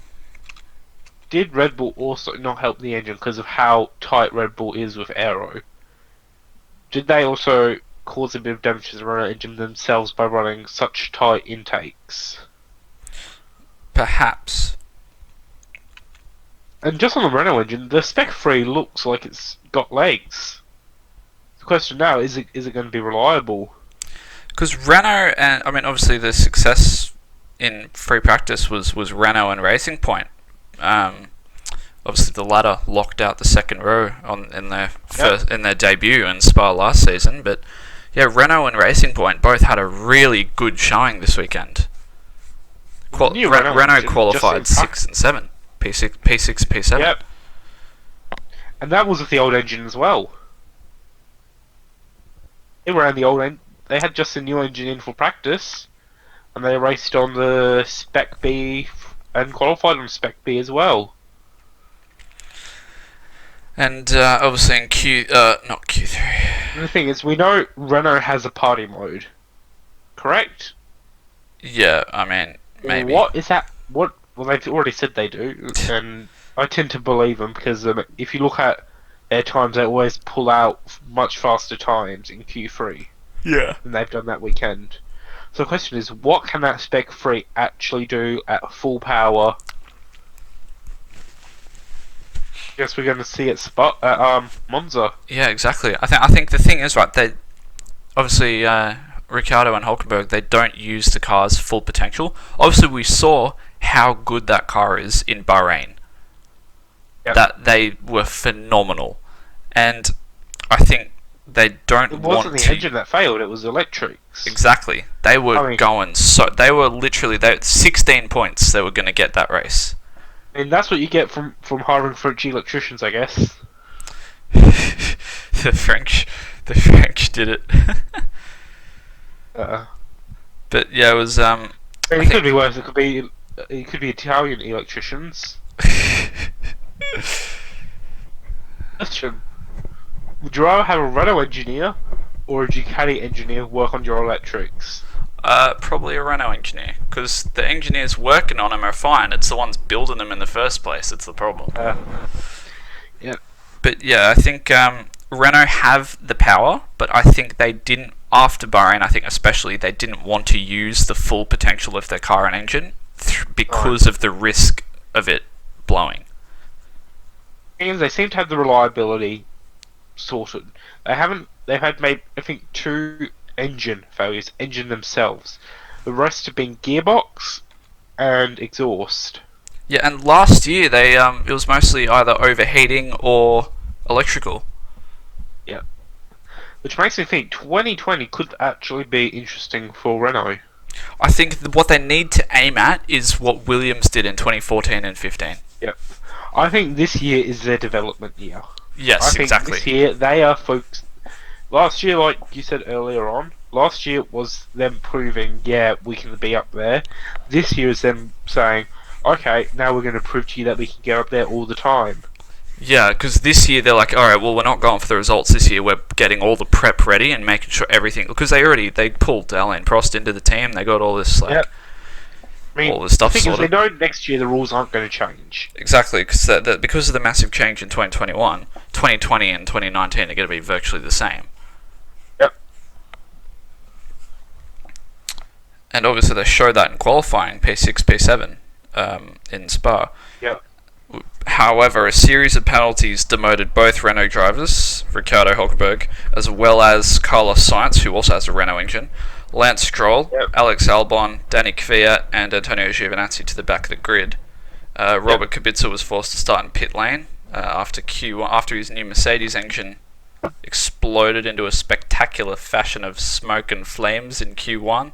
did Red Bull also not help the engine because of how tight Red Bull is with aero? Did they also cause a bit of damage to the Renault engine themselves by running such tight intakes? Perhaps. And just on the Renault engine, the Spec 3 looks like it's got legs. The question now is it going to be reliable? Because Renault and obviously the success in free practice was Renault and Racing Point. Obviously the latter locked out the second row in their debut in Spa last season, but yeah, Renault and Racing Point both had a really good showing this weekend. Renault qualified 6 and 7, P6, P7. Yep. And that was with the old engine as well. They ran the old engine. They had just a new engine in for practice. and they raced on the Spec B and qualified on Spec B as well. And obviously in not Q3. And the thing is, we know Renault has a party mode, correct? Yeah, I mean, maybe. What is that? What? Well, they've already said they do, and I tend to believe them because if you look at their times, they always pull out much faster times in Q3 Yeah. than they've done that weekend. So the question is, what can that Spec 3 actually do at full power? Guess we're going to see it at Monza. Yeah, exactly. I think the thing is, right, they obviously Ricciardo and Hulkenberg, they don't use the car's full potential. Obviously, we saw how good that car is in Bahrain. Yep. That they were phenomenal, and I think they don't It want wasn't the to. engine that failed; it was electrics. Exactly, they were going so. They were literally 16 points. They were going to get that race. And that's what you get from hiring French electricians, I guess. the French did it. But yeah, it was. It could be worse. It could be Italian electricians. Question: would you rather have a Renault engineer or a Ducati engineer work on your electrics? Probably a Renault engineer, because the engineers working on them are fine. It's the ones building them in the first place that's the problem. Yeah. But yeah, I think Renault have the power, but I think they didn't, after Bahrain, I think especially, they didn't want to use the full potential of their car and engine because of the risk of it blowing. And they seem to have the reliability sorted. They've had maybe, I think, 2 engine failures, engine themselves. The rest have been gearbox and exhaust. Yeah, and last year they it was mostly either overheating or electrical. Yeah. Which makes me think 2020 could actually be interesting for Renault. I think what they need to aim at is what Williams did in 2014 and 15. Yep. I think this year is their development year. Yes, I think exactly. This year they are focused. Last year, like you said earlier on, last year was them proving, yeah, we can be up there. This year is them saying, okay, now we're going to prove to you that we can get up there all the time. Yeah, because this year they're like, alright, well, we're not going for the results this year. We're getting all the prep ready and making sure everything. Because they pulled Alain Prost into the team. They got all this, like, Yep. I mean, all this stuff the thing sorted. is, they know next year the rules aren't going to change. Exactly, because of the massive change in 2021, 2020 and 2019 are going to be virtually the same. Yep. And obviously they showed that in qualifying, P6, P7 in Spa. Yep. However, a series of penalties demoted both Renault drivers, Ricciardo Hulkenberg, as well as Carlos Sainz, who also has a Renault engine, Lance Stroll, Alex Albon, Danny Kvyat, and Antonio Giovinazzi to the back of the grid. Robert Kubica was forced to start in pit lane after his new Mercedes engine exploded into a spectacular fashion of smoke and flames in Q1.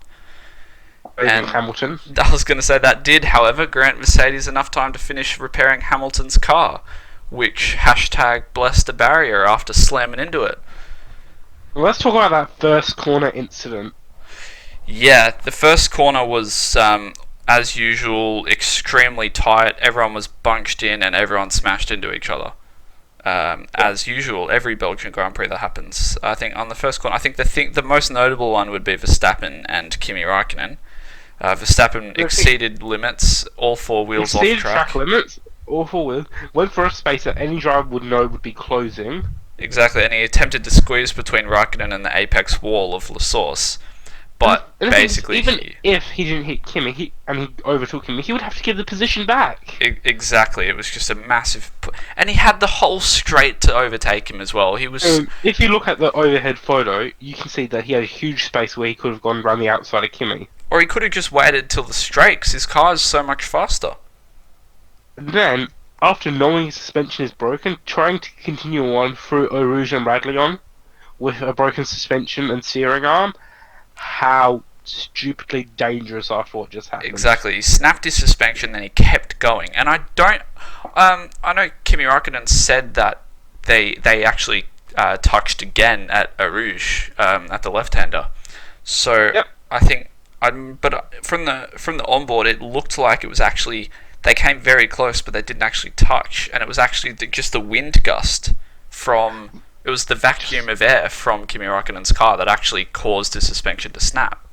And Hamilton. I was going to say that did, however, grant Mercedes enough time to finish repairing Hamilton's car, which #blessed the barrier after slamming into it. Well, let's talk about that first corner incident. Yeah, the first corner was, as usual, extremely tight. Everyone was bunched in and everyone smashed into each other. As usual, every Belgian Grand Prix that happens. I think on the first corner, I think the most notable one would be Verstappen and Kimi Räikkönen. Verstappen exceeded limits, all 4 wheels off Exceeded track. track limits, all 4 wheels, went for a space that any driver would know would be closing. Exactly, and he attempted to squeeze between Räikkönen and the apex wall of La Source. But And basically, even if he didn't hit Kimi and he overtook him, he would have to give the position back. Exactly, it was just a massive... And he had the whole straight to overtake him as well. He was... If you look at the overhead photo, you can see that he had a huge space where he could have gone around the outside of Kimi. Or he could have just waited till the straight, because his car is so much faster. And then, after knowing his suspension is broken, trying to continue on through Eau Rouge and Raglion with a broken suspension and steering arm, how stupidly dangerous after what just happened. Exactly, he snapped his suspension, then he kept going. And I know Kimi Räikkönen said that they actually touched again at Eau Rouge, at the left-hander. So, Yep. I think But from the onboard, it looked like it was actually they came very close, but they didn't actually touch, and it was actually just the wind gust from it was the vacuum of air from Kimi Raikkonen's car that actually caused his suspension to snap,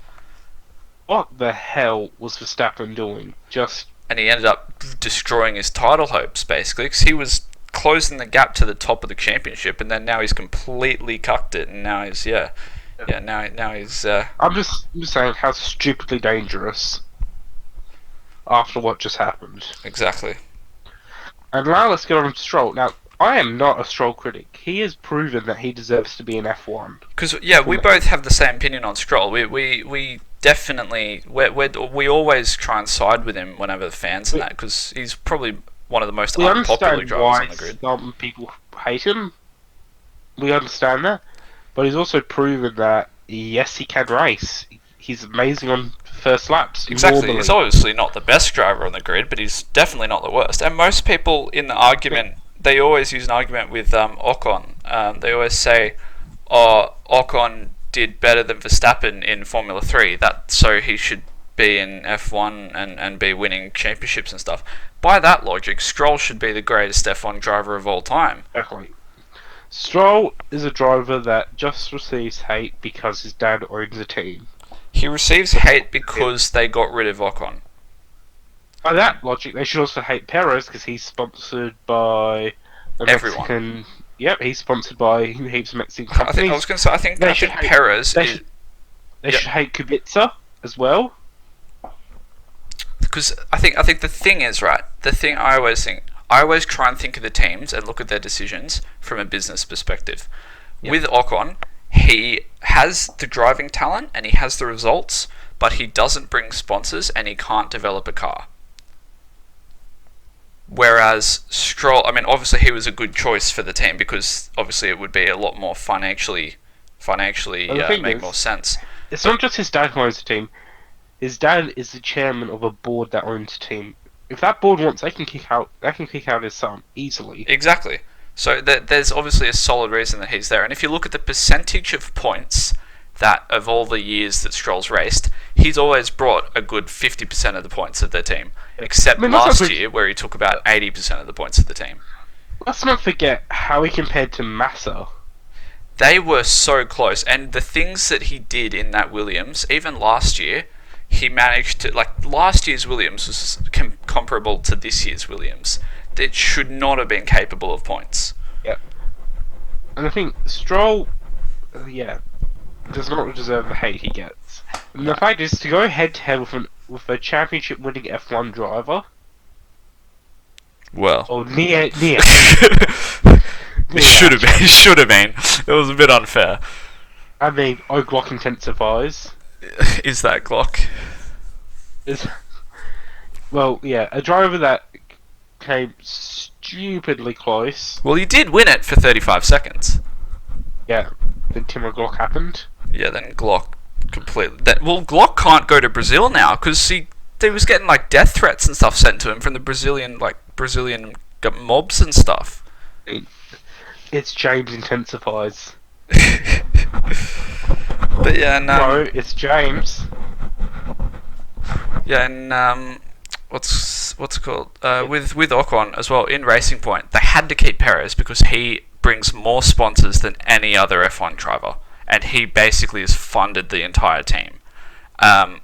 What the hell was Verstappen doing? Just and he ended up destroying his title hopes basically because he was closing the gap to the top of the championship, and then now he's completely cucked it, and now he's now he's I'm just saying how stupidly dangerous after what just happened. exactly. And now let's get on to Stroll. Now, I am not a Stroll critic. He has proven that he deserves to be in F1. Because we both have the same opinion on Stroll. We definitely we always try and side with him whenever the fans and that because he's probably one of the most We unpopular understand drivers why on the grid. some people hate him. We understand that. But he's also proven that, yes, he can race. He's amazing on first laps. Exactly. Normally. He's obviously not the best driver on the grid, but he's definitely not the worst. And most people in the argument, they always use an argument with Ocon. They always say, "Oh, Ocon did better than Verstappen in Formula 3, so he should be in F1 and be winning championships and stuff." By that logic, Stroll should be the greatest F1 driver of all time. Exactly. Stroll is a driver that just receives hate because his dad owns a team. He receives hate because they got rid of Ocon. By that logic, they should also hate Perez because he's sponsored by a Everyone. Mexican. Yep, he's sponsored by heaps of Mexican I companies. was going to say, I think should hate- Perez They, is should, they Yep. should hate Kubica as well. because I think the thing is right. The thing I always try and think of the teams and look at their decisions from a business perspective. Yep. With Ocon, he has the driving talent and he has the results, but he doesn't bring sponsors and he can't develop a car. Whereas Stroll, I mean, obviously he was a good choice for the team because obviously it would be a lot more financially Well, the thing make is, more sense. It's not just his dad who owns the team. His dad is the chairman of a board that owns the team. If that board wants, they can kick out his son easily. Exactly. So there's obviously a solid reason that he's there. And if you look at the percentage of points that of all the years that Stroll's raced, he's always brought a good 50% of the points of their team. Except last year, where he took about 80% of the points of the team. Let's not forget how he compared to Massa. They were so close, and the things that he did in that Williams, even last year, he managed to, like, last year's Williams was comparable to this year's Williams. It should not have been capable of points. Yep. And I think Stroll, does not deserve the hate he gets. And the fact is, to go head to head with a championship-winning F1 driver, Well, or near, it should have been. It should have been. It was a bit unfair. I mean, Glock intensifies. Is that Glock? Is well, yeah, a driver that came stupidly close. Well, he did win it for 35 seconds. Yeah, then Timo Glock happened. Yeah, then Glock completely. Glock can't go to Brazil now because he was getting like death threats and stuff sent to him from the Brazilian mobs and stuff. It's James intensifies. But yeah, No, it's James. Yeah, and what's it called? With Ocon as well in Racing Point, they had to keep Perez because he brings more sponsors than any other F1 driver, and he basically has funded the entire team.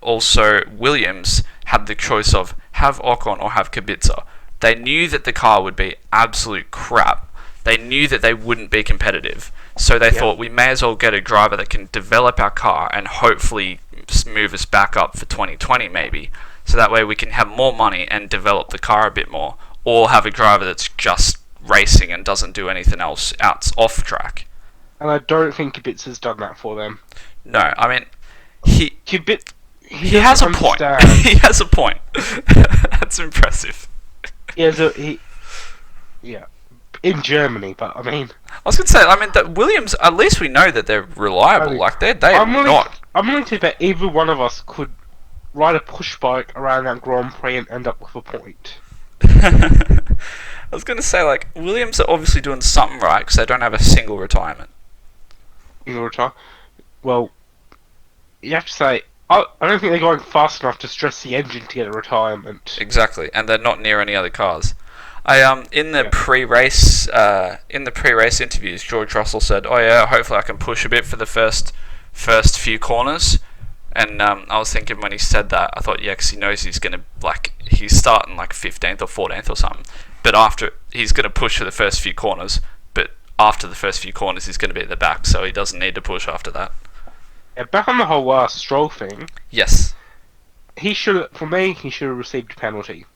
Also, Williams had the choice of have Ocon or have Kubica. They knew that the car would be absolute crap. They knew that they wouldn't be competitive, so they thought we may as well get a driver that can develop our car and hopefully move us back up for 2020 maybe. So that way we can have more money and develop the car a bit more, or have a driver that's just racing and doesn't do anything else off track. And I don't think Kubica's done that for them. No, I mean he has a point. He has a point. That's impressive. Yeah, in Germany, but I mean, I was gonna say, I mean, that Williams. At least we know that they're reliable. Like they are not. I'm willing to bet either one of us could ride a push bike around that Grand Prix and end up with a point. I was gonna say, like, Williams are obviously doing something right because they don't have a single retirement. Well, you have to say I don't think they're going fast enough to stress the engine to get a retirement. Exactly, and they're not near any other cars. I in the Yeah. pre-race interviews, George Russell said, "Oh yeah, hopefully I can push a bit for the first few corners." And I was thinking when he said that, I thought, yeah, because he knows he's starting like 15th or 14th or something. But after he's gonna push for the first few corners, but after the first few corners, he's gonna be at the back, so he doesn't need to push after that. Yeah, back on the whole Stroll thing, Yes, for me, he should have received a penalty.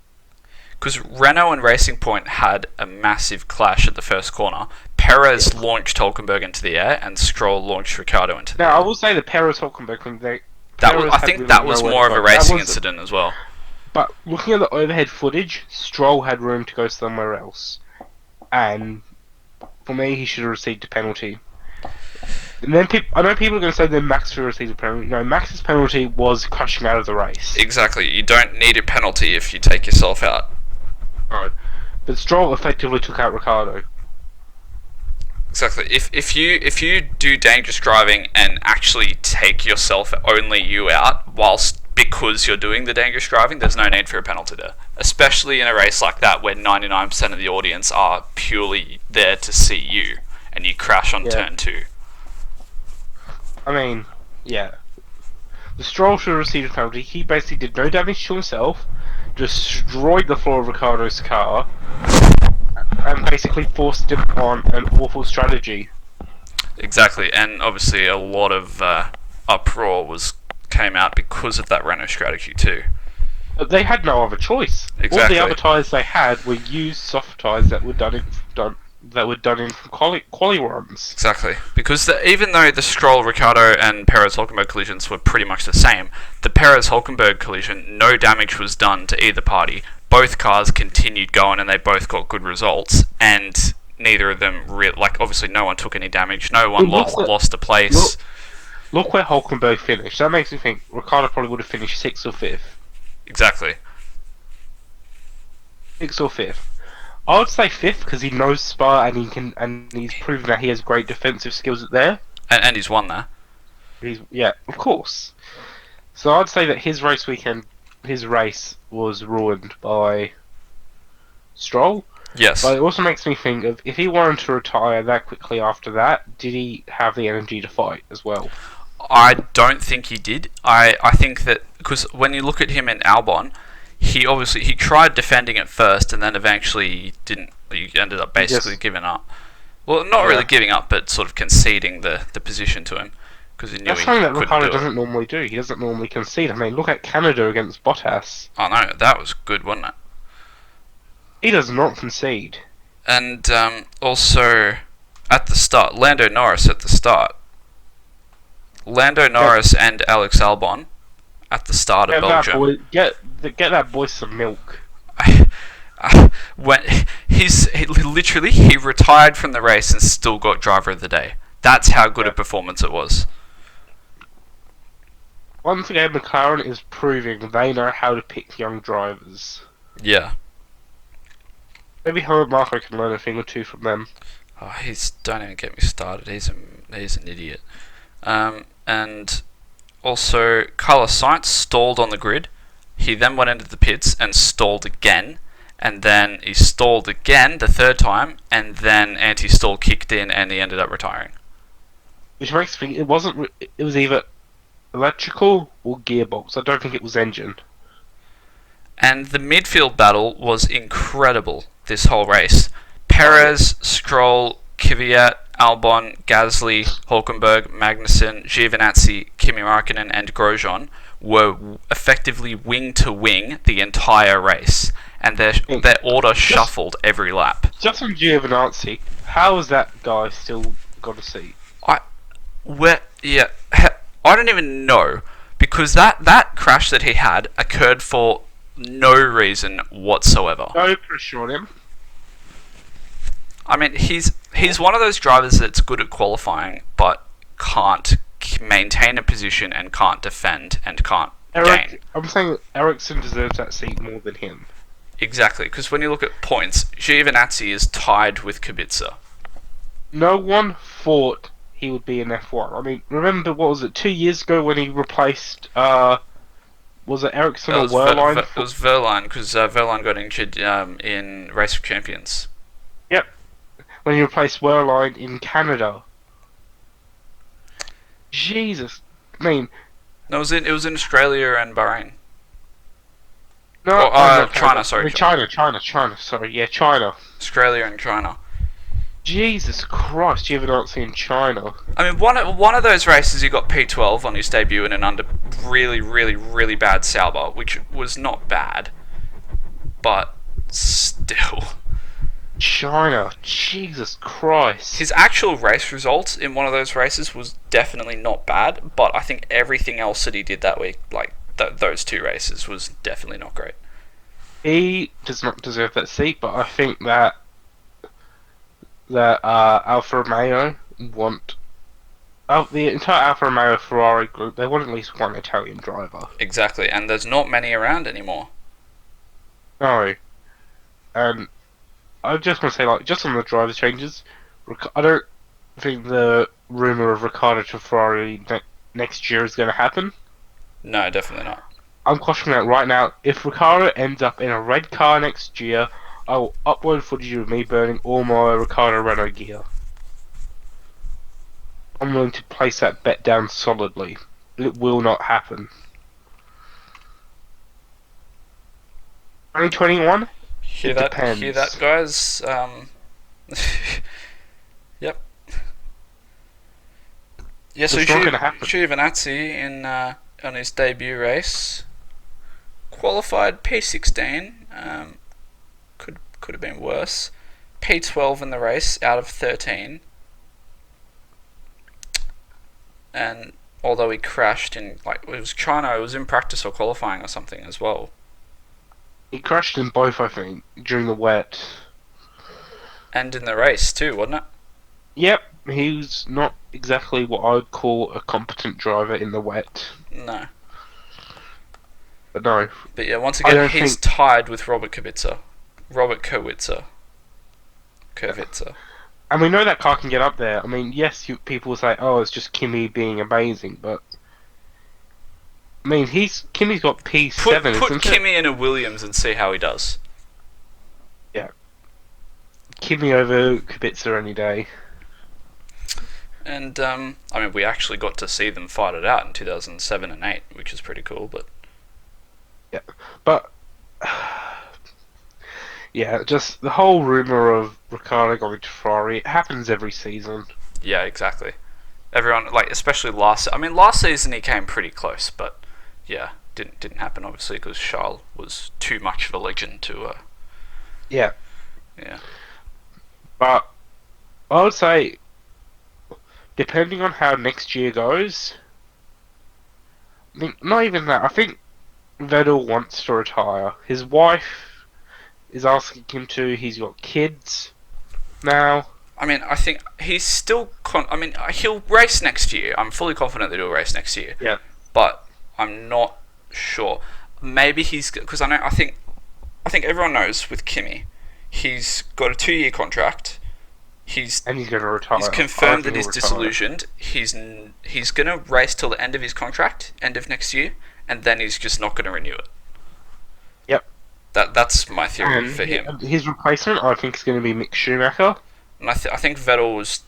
because Renault and Racing Point had a massive clash at the first corner. Perez launched Hulkenberg into the air, and Stroll launched Ricciardo into the Now, I air. will say the Perez-Hulkenberg thing, I think that was more of a racing incident as well. But looking at the overhead footage, Stroll had room to go somewhere else. And for me, he should have received a penalty. And then I know people are going to say that Max should have received a penalty. No, Max's penalty was crashing out of the race. Exactly. You don't need a penalty if you take yourself out. Right. But Stroll effectively took out Ricciardo. Exactly. If you do dangerous driving and actually take yourself only you out because you're doing the dangerous driving, there's no need for a penalty there. Especially in a race like that where 99% of the audience are purely there to see you and you crash on turn 2. I mean, yeah. The Stroll should have received a penalty. He basically did no damage to himself, destroyed the floor of Ricciardo's car, and basically forced him on an awful strategy. Exactly, and obviously a lot of uproar came out because of that Renault strategy too. But they had no other choice. Exactly. All the other tyres they had were used soft tyres that were done in quali runs. Exactly, because even though the Stroll, Ricciardo, and Perez-Hulkenberg collisions were pretty much the same, the Perez-Hulkenberg collision, no damage was done to either party. Both cars continued going, and they both got good results. And neither of them obviously no one took any damage. No one lost a place. Look where Hulkenberg finished. That makes me think Ricciardo probably would have finished 6th or 5th. Exactly. 6th or 5th. I would say 5th because he knows Spa and he's proven that he has great defensive skills there. And he's won there. Yeah, of course. So I'd say that his race was ruined by Stroll. Yes. But it also makes me think of if he wanted to retire that quickly after that, did he have the energy to fight as well? I don't think he did. I think that because when you look at him in Albon, he tried defending at first and then eventually didn't. He ended up basically giving up. Well, not really giving up, but sort of conceding the position to him because he knew That's he something that couldn't Ricciardo do it. doesn't normally do. He doesn't normally concede. I mean, look at Canada against Bottas. Oh no, that was good, wasn't it? He does not concede. And also at the start, Lando Norris at the start. Lando Norris and Alex Albon at the start of Belgium. Get that boy some milk. When he retired from the race and still got driver of the day. That's how good a performance it was. Once again, McLaren is proving they know how to pick young drivers. Yeah. Maybe Helmut Marko can learn a thing or two from them. Oh, don't even get me started. He's an idiot. And also, Carlos Sainz stalled on the grid. He then went into the pits and stalled again. And then he stalled again the third time. And then anti-stall kicked in and he ended up retiring. Which makes me think it was either electrical or gearbox. I don't think it was engine. And the midfield battle was incredible this whole race. Perez, Stroll, Kvyat, Albon, Gasly, Hulkenberg, Magnussen, Giovinazzi, Kimi Raikkonen and Grosjean were effectively wing to wing the entire race. And their order shuffled every lap. Just on Giovinazzi, how has that guy still got a seat? I don't even know. Because that crash that he had occurred for no reason whatsoever. No pressure on him. I mean, he's one of those drivers that's good at qualifying, but can't maintain a position and can't defend and can't gain. I'm saying Ericsson deserves that seat more than him. Exactly, because when you look at points, Giovinazzi is tied with Kubica. No one thought he would be in F1. I mean, remember, what was it, 2 years ago when he replaced, was it Ericsson It or was Wehrlein? It was Verline because Verline got injured in Race of Champions. Yep, when he replaced Wehrlein in Canada. Jesus. I mean, No, it was in Australia and Bahrain. no, Or not Canada. China, I sorry, mean, China. Sorry, yeah, China. Australia and China. Jesus Christ, you ever not seen China? I mean, one of those races he got P12 on his debut in an under really, really, really bad Sauber, which was not bad, but still. China, Jesus Christ. His actual race result in one of those races was definitely not bad, but I think everything else that he did that week, like those two races, was definitely not great. He does not deserve that seat, but I think that Alfa Romeo want the entire Alfa Romeo Ferrari group. They want at least one Italian driver. Exactly, and there's not many around anymore. No, and I just want to say, like, just on the driver changes, I don't think the rumor of Ricciardo to Ferrari next year is going to happen. No, definitely not. I'm questioning that right now. If Ricciardo ends up in a red car next year, I will upload footage of me burning all my Ricciardo Renault gear. I'm willing to place that bet down solidly. It will not happen. 2021? Hear It that? depends. Hear that, guys? Yep. Yeah, so It's not gonna happen. Giovinazzi in on his debut race qualified P16. Could have been worse. P12 in the race out of 13. And although he crashed in, like, it was China, it was in practice or qualifying or something as well. He crashed in both, I think, during the wet. And in the race too, wasn't it? Yep, he's not exactly what I would call a competent driver in the wet. No. But no. But yeah, once again, he's tied with Robert Kubica. Kubica. And we know that car can get up there. I mean, yes, people will say, oh, it's just Kimi being amazing, but... I mean, Kimi's got P7, Put isn't Kimi in a Williams and see how he does. Yeah. Kimi over Kubica any day. And, I mean, we actually got to see them fight it out in 2007 and 8, which is pretty cool, but... Yeah, but... yeah, just the whole rumour of Ricciardo going to Ferrari, it happens every season. Yeah, exactly. Everyone, like, especially last season he came pretty close, but yeah, didn't happen obviously because Charles was too much of a legend to. Yeah. Yeah. But I would say, depending on how next year goes, I think not even that. I think Vettel wants to retire. His wife is asking him to. He's got kids now. I mean, I think he's still. He'll race next year. I'm fully confident that he'll race next year. Yeah. But I'm not sure. Maybe he's because I think everyone knows with Kimi, he's got a 2-year contract. He's going to retire. He's confirmed that he's disillusioned. He's going to race till the end of his contract, end of next year, and then he's just not going to renew it. Yep. That's my theory for him. His replacement, I think, is going to be Mick Schumacher. And I think Vettel was.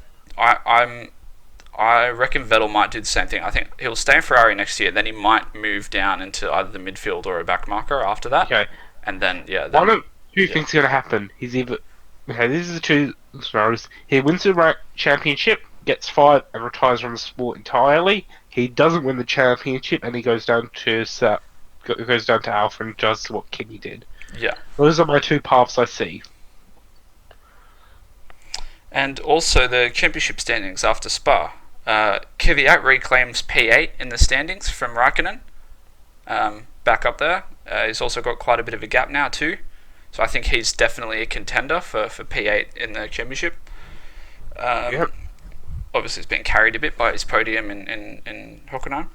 I reckon Vettel might do the same thing. I think he'll stay in Ferrari next year. Then he might move down into either the midfield or a back marker after that. Okay. And then one of two things are going to happen. He's either this is the two scenarios. He wins the championship, gets fired, and retires from the sport entirely. He doesn't win the championship, and he goes down to Alpha and does what Kimi did. Yeah. Those are my two paths I see. And also the championship standings after Spa. Kvyat reclaims P8 in the standings from Raikkonen. Back up there. He's also got quite a bit of a gap now too. So I think he's definitely a contender for P8 in the championship. Yep. Obviously he's been carried a bit by his podium in Hockenheim.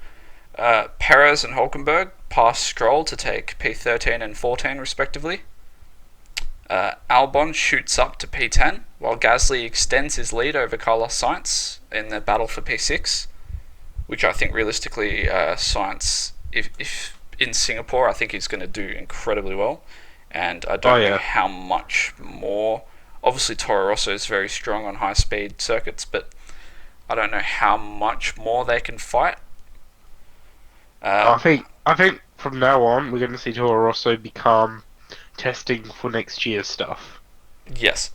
Perez and Hulkenberg pass Stroll to take P13 and 14 respectively. Albon shoots up to P10, while Gasly extends his lead over Carlos Sainz in the battle for P6, which I think realistically, Sainz, if in Singapore, I think he's going to do incredibly well, and I Oh don't know yeah. how much more. Obviously, Toro Rosso is very strong on high speed circuits, but I don't know how much more they can fight. I Um, think I think from now on we're going to see Toro Rosso become testing for next year's stuff. yes,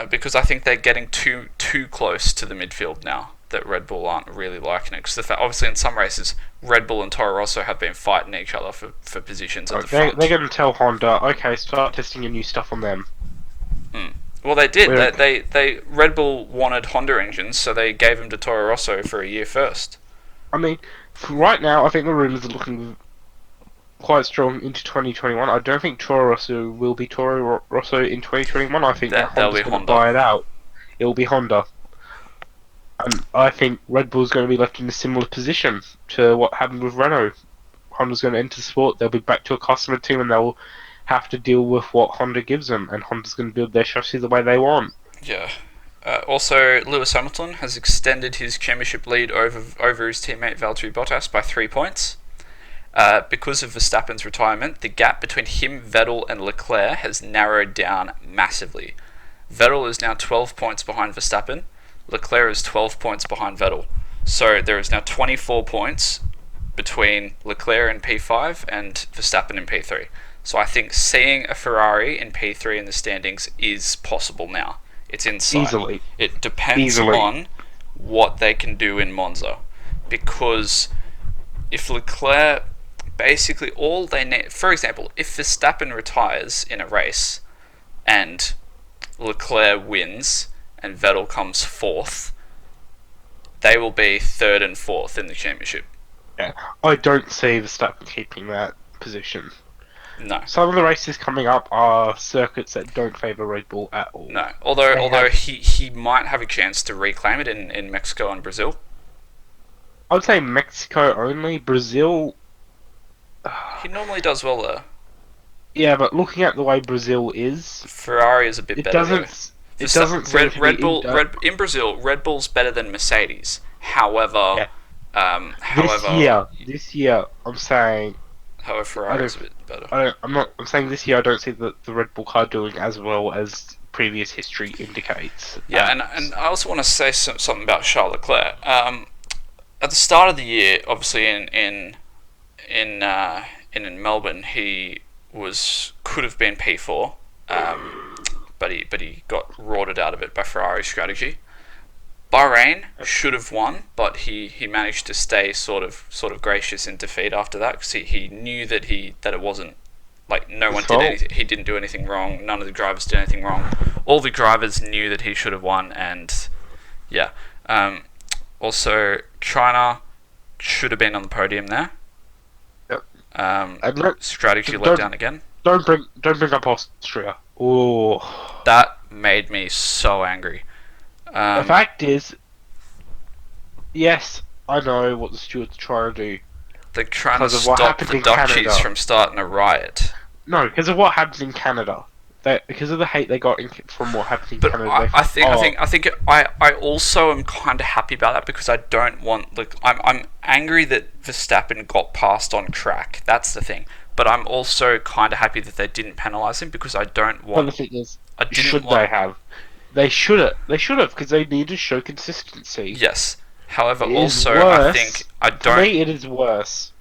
because I think they're getting too close to the midfield now. That Red Bull aren't really liking it, because obviously in some races Red Bull and Toro Rosso have been fighting each other for positions at the They're front. going to tell Honda, okay, start testing your new stuff on them. Mm. Well, they did. We don't. They Red Bull wanted Honda engines, so they gave them to Toro Rosso for a year first. I mean, for right now, I think the rumors are looking quite strong into 2021. I don't think Toro Rosso will be Toro Rosso in 2021. I think that That they'll Honda's be going to Honda. buy it out. It will be Honda. And I think Red Bull's going to be left in a similar position to what happened with Renault. Honda's going to enter sport, they'll be back to a customer team, and they'll have to deal with what Honda gives them, and Honda's going to build their chassis the way they want. Yeah. Also, Lewis Hamilton has extended his championship lead over his teammate Valtteri Bottas by 3 points. Because of Verstappen's retirement, the gap between him, Vettel, and Leclerc has narrowed down massively. Vettel is now 12 points behind Verstappen. Leclerc is 12 points behind Vettel. So there is now 24 points between Leclerc in P5 and Verstappen in P3. So I think seeing a Ferrari in P3 in the standings is possible now. It's in sight. Easily. It depends Easily. on what they can do in Monza. Because if Leclerc, basically all they need, for example, if Verstappen retires in a race and Leclerc wins and Vettel comes fourth, they will be third and fourth in the championship. Yeah. I don't see Verstappen keeping that position. No, Some of the races coming up are circuits that don't favour Red Bull at all. no. Although They although have- he might have a chance to reclaim it in Mexico and Brazil. I would say Mexico only. Brazil, He normally does well there. yeah, but looking at the way Brazil is, Ferrari is a bit it better. doesn't. Though. It doesn't seem to Red be Bull in Brazil. Red Bull's better than Mercedes. However, Yeah. however, This year, I'm saying however, Ferrari is a bit better. I'm saying this year I don't see the Red Bull car doing as well as previous history indicates. Yeah, and I also want to say something about Charles Leclerc. At the start of the year, obviously in Melbourne, he could have been P4, but he got rorted out of it by Ferrari's strategy. Bahrain should have won, but he managed to stay sort of gracious in defeat after that, because he knew that it wasn't like no one did anything. He didn't do anything wrong. None of the drivers did anything wrong. All the drivers knew that he should have won, and yeah. Also, China should have been on the podium there. Yep. And Strategy let down again. don't bring up Austria. Oh, That made me so angry. the fact is, yes, I know what the stewards are trying to do. They're trying to Because of what stop happened the in Dutchies Canada. from starting a riot. No, because of what happened in Canada. Because of the hate they got from what happened in But Canada. I also am kind of happy about that, because I don't want I'm angry that Verstappen got passed on track. That's the thing. But I'm also kind of happy that they didn't penalise him, because I don't Well, the want. thing is, I didn't should want. they have? They should have. They should have, because they need to show consistency. Yes. However, It is also I worse. think I For don't me, it is worse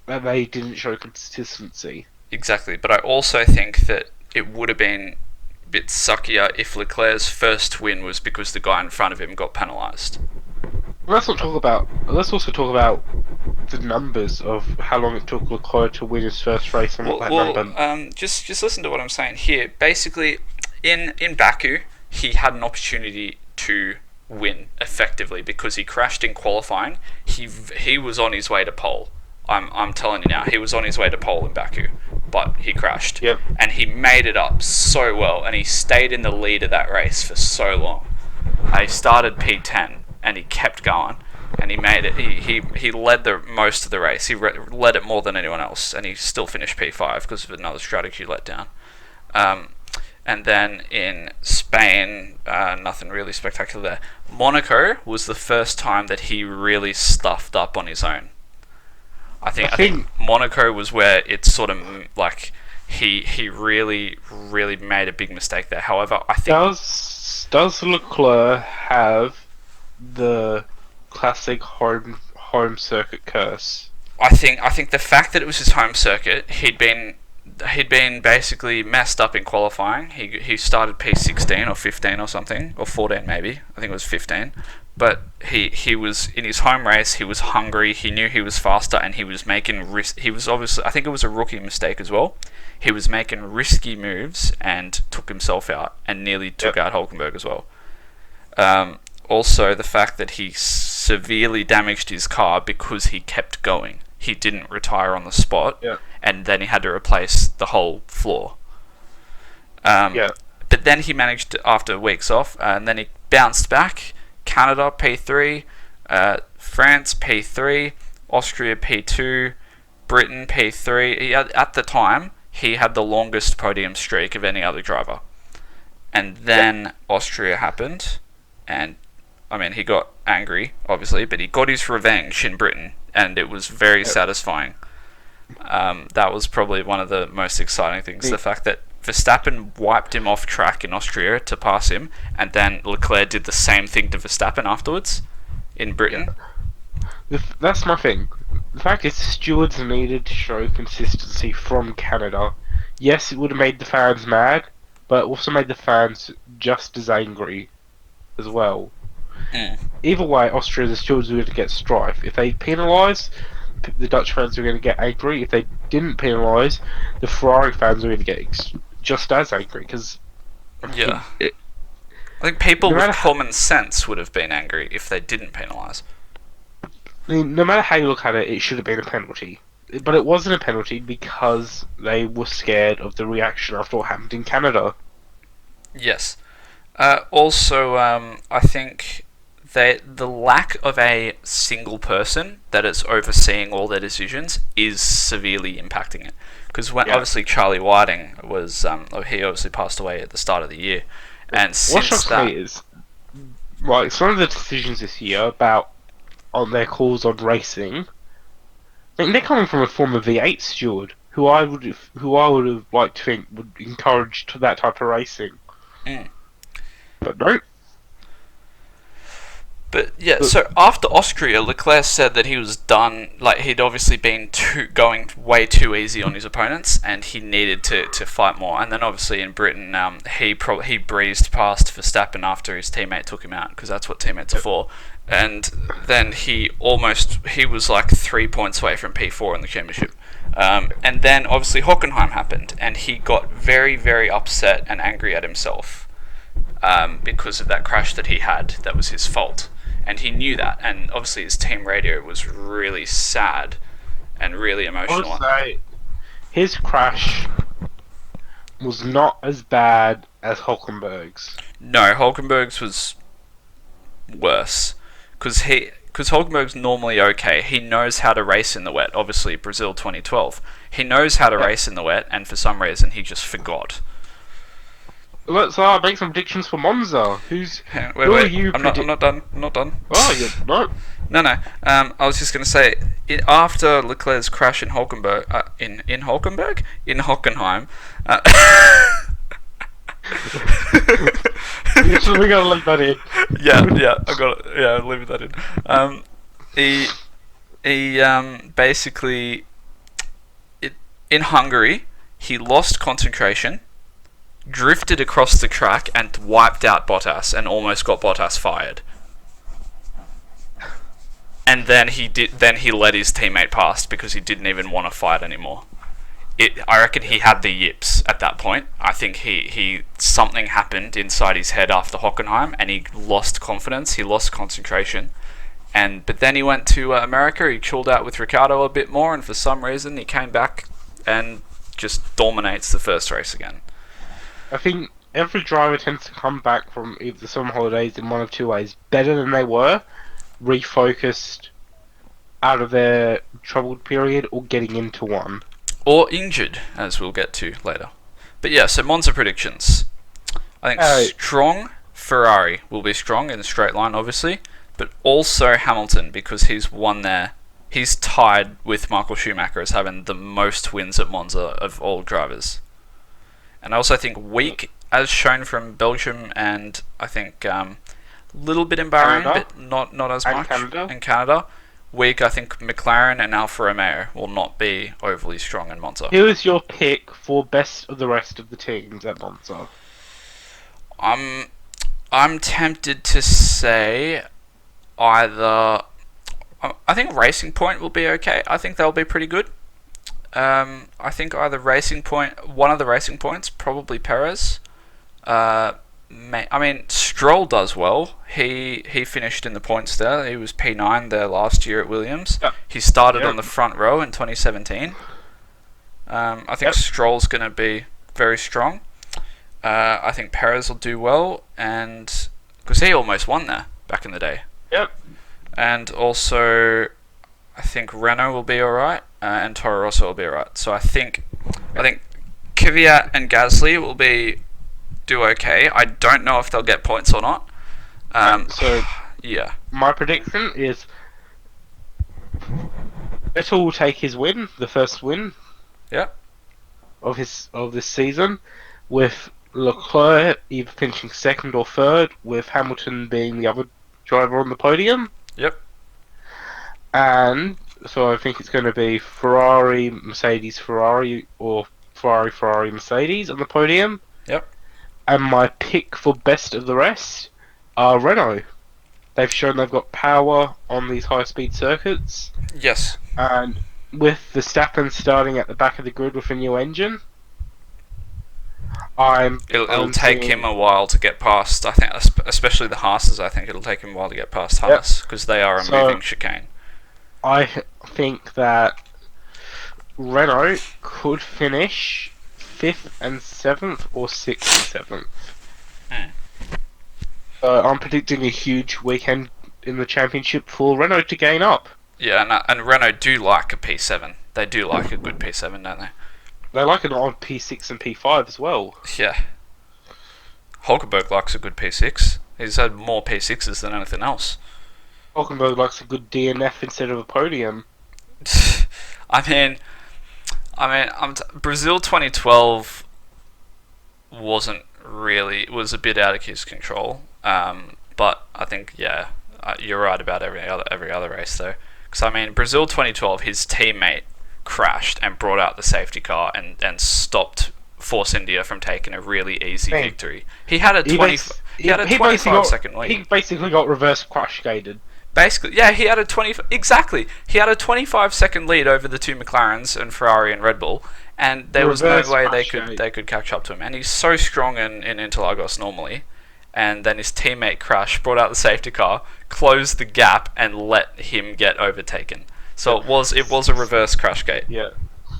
that they didn't show consistency. exactly. But I also think that it would have been a bit suckier if Leclerc's first win was because the guy in front of him got penalised. Let's not talk about. Let's also talk about the numbers of how long it took Leclerc to win his first race and what that number. Just listen to what I'm saying here. Basically, in Baku, he had an opportunity to win effectively because he crashed in qualifying. He was on his way to pole. I'm telling you now, he was on his way to pole in Baku, but he crashed. Yep. And he made it up so well, and he stayed in the lead of that race for so long. He started P10 and he kept going, and he made it. He led the most of the race. He led it more than anyone else, and he still finished P5 because of another strategy letdown. And then in Spain, nothing really spectacular there. Monaco was the first time that he really stuffed up on his own. I think Monaco was where it sort of like he really made a big mistake there. However, I think does Leclerc have the classic home circuit curse? I think the fact that it was his home circuit, he'd been basically messed up in qualifying. He started P16 or 15 or something, or 14 maybe. I think it was 15. But he was in his home race. He was hungry. He knew he was faster, and he was making He was obviously, I think it was a rookie mistake as well. He was making risky moves and took himself out, and nearly took out Hulkenberg as well. Also, the fact that he severely damaged his car because he kept going. He didn't retire on the spot, and then he had to replace the whole floor. But then he managed to, after weeks off, and then he bounced back. Canada P3, France P3, Austria P2, Britain P3. At the time, he had the longest podium streak of any other driver. And then Austria happened, and I mean, he got angry, obviously, but he got his revenge in Britain, and it was very satisfying. That was probably one of the most exciting things, the fact that Verstappen wiped him off track in Austria to pass him, and then Leclerc did the same thing to Verstappen afterwards in Britain. That's my thing. The fact is, stewards needed to show consistency from Canada. Yes, it would have made the fans mad, but also made the fans just as angry as well. Either way, Austria, the stewards were going to get strife. If they penalise, the Dutch fans were going to get angry. If they didn't penalise, the Ferrari fans were going to get just as angry. Because I think people with common sense would have been angry if they didn't penalise. I mean, no matter how you look at it, it should have been a penalty. But it wasn't a penalty because they were scared of the reaction after what happened in Canada. Yes. Also, I think the lack of a single person that is overseeing all their decisions is severely impacting it. Because obviously Charlie Whiting was, he obviously passed away at the start of the year, and what shocks me is, right, some of the decisions this year on their calls on racing, I mean, they're coming from a former V8 steward who I would have liked to think would encourage that type of racing. But no. But so after Austria, Leclerc said that he was done. Like, he'd obviously been going way too easy on his opponents, and he needed to fight more. And then obviously in Britain, he breezed past Verstappen after his teammate took him out, because that's what teammates are for. And then he was like 3 points away from P4 in the championship. And then obviously Hockenheim happened, and he got very, very upset and angry at himself because of that crash that he had. That was his fault. And he knew that, and obviously his team radio was really sad and really emotional. I would say his crash was not as bad as Hulkenberg's. No, Hulkenberg's was worse, because Hulkenberg's normally okay. He knows how to race in the wet. Obviously, Brasil 2012. He knows how to race in the wet, and for some reason he just forgot. Let's make some predictions for Monza. Wait, I'm not done. Oh, you're not? No. I was just going to say, after Leclerc's crash in Hockenheim, we gotta leave that in. I got it. Yeah, leave that in. He basically, in Hungary, he lost concentration, drifted across the track, and wiped out Bottas, and almost got Bottas fired. And then he let his teammate past because he didn't even want to fight anymore. I reckon he had the yips at that point. I think he something happened inside his head after Hockenheim, and he lost confidence. He lost concentration, but then he went to America. He chilled out with Ricciardo a bit more, and for some reason he came back and just dominates the first race again. I think every driver tends to come back from either summer holidays in one of two ways: better than they were, refocused out of their troubled period, or getting into one. Or injured, as we'll get to later. But yeah, so Monza predictions. I think Uh, strong Ferrari will be strong in the straight line, obviously, but also Hamilton because he's won there. He's tied with Michael Schumacher as having the most wins at Monza of all drivers. And I also think weak, as shown from Belgium and I think little bit in Bahrain, Canada. but not as And much Canada. in Canada. Weak, I think McLaren and Alfa Romeo will not be overly strong in Monza. Who is your pick for best of the rest of the teams at Monza? I'm tempted to say either. I think Racing Point will be okay. I think they'll be pretty good. I think either Racing Point, one of the Racing Points, probably Perez. I mean, Stroll does well. He finished in the points there. He was P9 there last year at Williams. Yep. He started Yep. on the front row in 2017. I think Yep. Stroll's going to be very strong. I think Perez will do well, and because he almost won there back in the day. Yep. And also, I think Renault will be alright, and Toro Rosso will be alright. So I think Kvyat and Gasly will do okay. I don't know if they'll get points or not. So Yeah. my prediction is Vettel will take his win, the first win. Yep. Of this season, with Leclerc either finishing second or third, with Hamilton being the other driver on the podium. Yep. And so I think it's going to be Ferrari, Mercedes, Ferrari, or Ferrari, Ferrari, Mercedes on the podium. Yep. And my pick for best of the rest are Renault. They've shown they've got power on these high-speed circuits. Yes. And with Verstappen starting at the back of the grid with a new engine, It'll take him a while to get past. I think, especially the Haas's. I think it'll take him a while to get past Haas because they are a moving chicane. I think that Renault could finish 5th and 7th or 6th and 7th. So I'm predicting a huge weekend in the championship for Renault to gain up. Yeah, and Renault do like a P7. They do like a good P7, don't they? They like an odd P6 and P5 as well. Yeah. Hulkenberg likes a good P6. He's had more P6s than anything else. Hulkenberg likes a good DNF instead of a podium. Brazil 2012 was a bit out of his control. But I think you're right about every other race though. Because Brazil 2012, his teammate crashed and brought out the safety car and stopped Force India from taking a really easy victory. He had a 25-second lead. He basically got reverse crash gated. Basically, yeah, he had a 25-second lead over the two McLarens and Ferrari and Red Bull, and there was no way they could catch up to him. And he's so strong in Interlagos normally, and then his teammate crashed, brought out the safety car, closed the gap, and let him get overtaken. So it was a reverse crash gate. Yeah.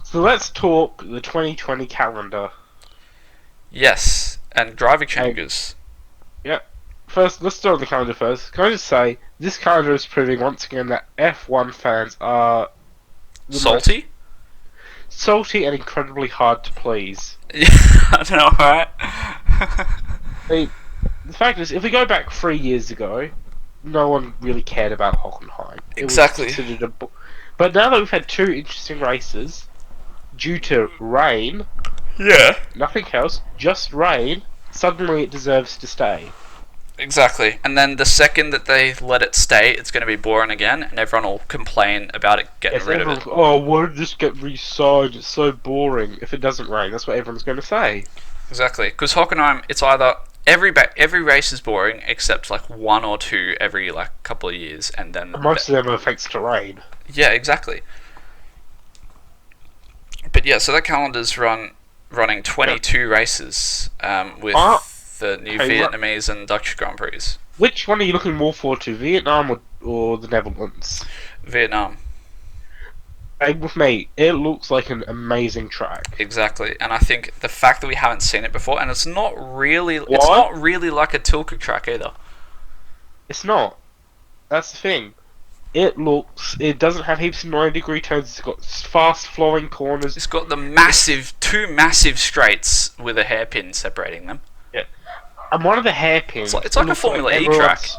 So let's talk the 2020 calendar. Yes, and driving changes. Yeah. First, let's start on the calendar first. Can I just say, this calendar is proving once again that F1 fans are salty and incredibly hard to please. Yeah, I don't know, right? The fact is, if we go back 3 years ago, no one really cared about Hockenheim. Exactly. But now that we've had 2 interesting races, due to rain, nothing else, just rain, suddenly it deserves to stay. Exactly. And then the second that they let it stay, it's going to be boring again, and everyone will complain about it getting rid of it. Oh, why did this get re-signed? It's so boring. If it doesn't rain, that's what everyone's going to say. Exactly. Because Hockenheim, it's either every race is boring except like 1 or 2 every couple of years, and then most of them are thanks to rain. Yeah, exactly. But yeah, so that calendar's running 22 races with the new Vietnamese and Dutch Grand Prix. Which one are you looking more forward to, Vietnam or the Netherlands? Vietnam. With me, it looks like an amazing track. Exactly, and I think the fact that we haven't seen it before, and it's not really like a Tilke track either. It's not. That's the thing. It doesn't have heaps of 90-degree turns. It's got fast flowing corners. It's got the two massive straights with a hairpin separating them. Yeah, And one of the hairpins, It's it like a looks like Formula E track. everyone's.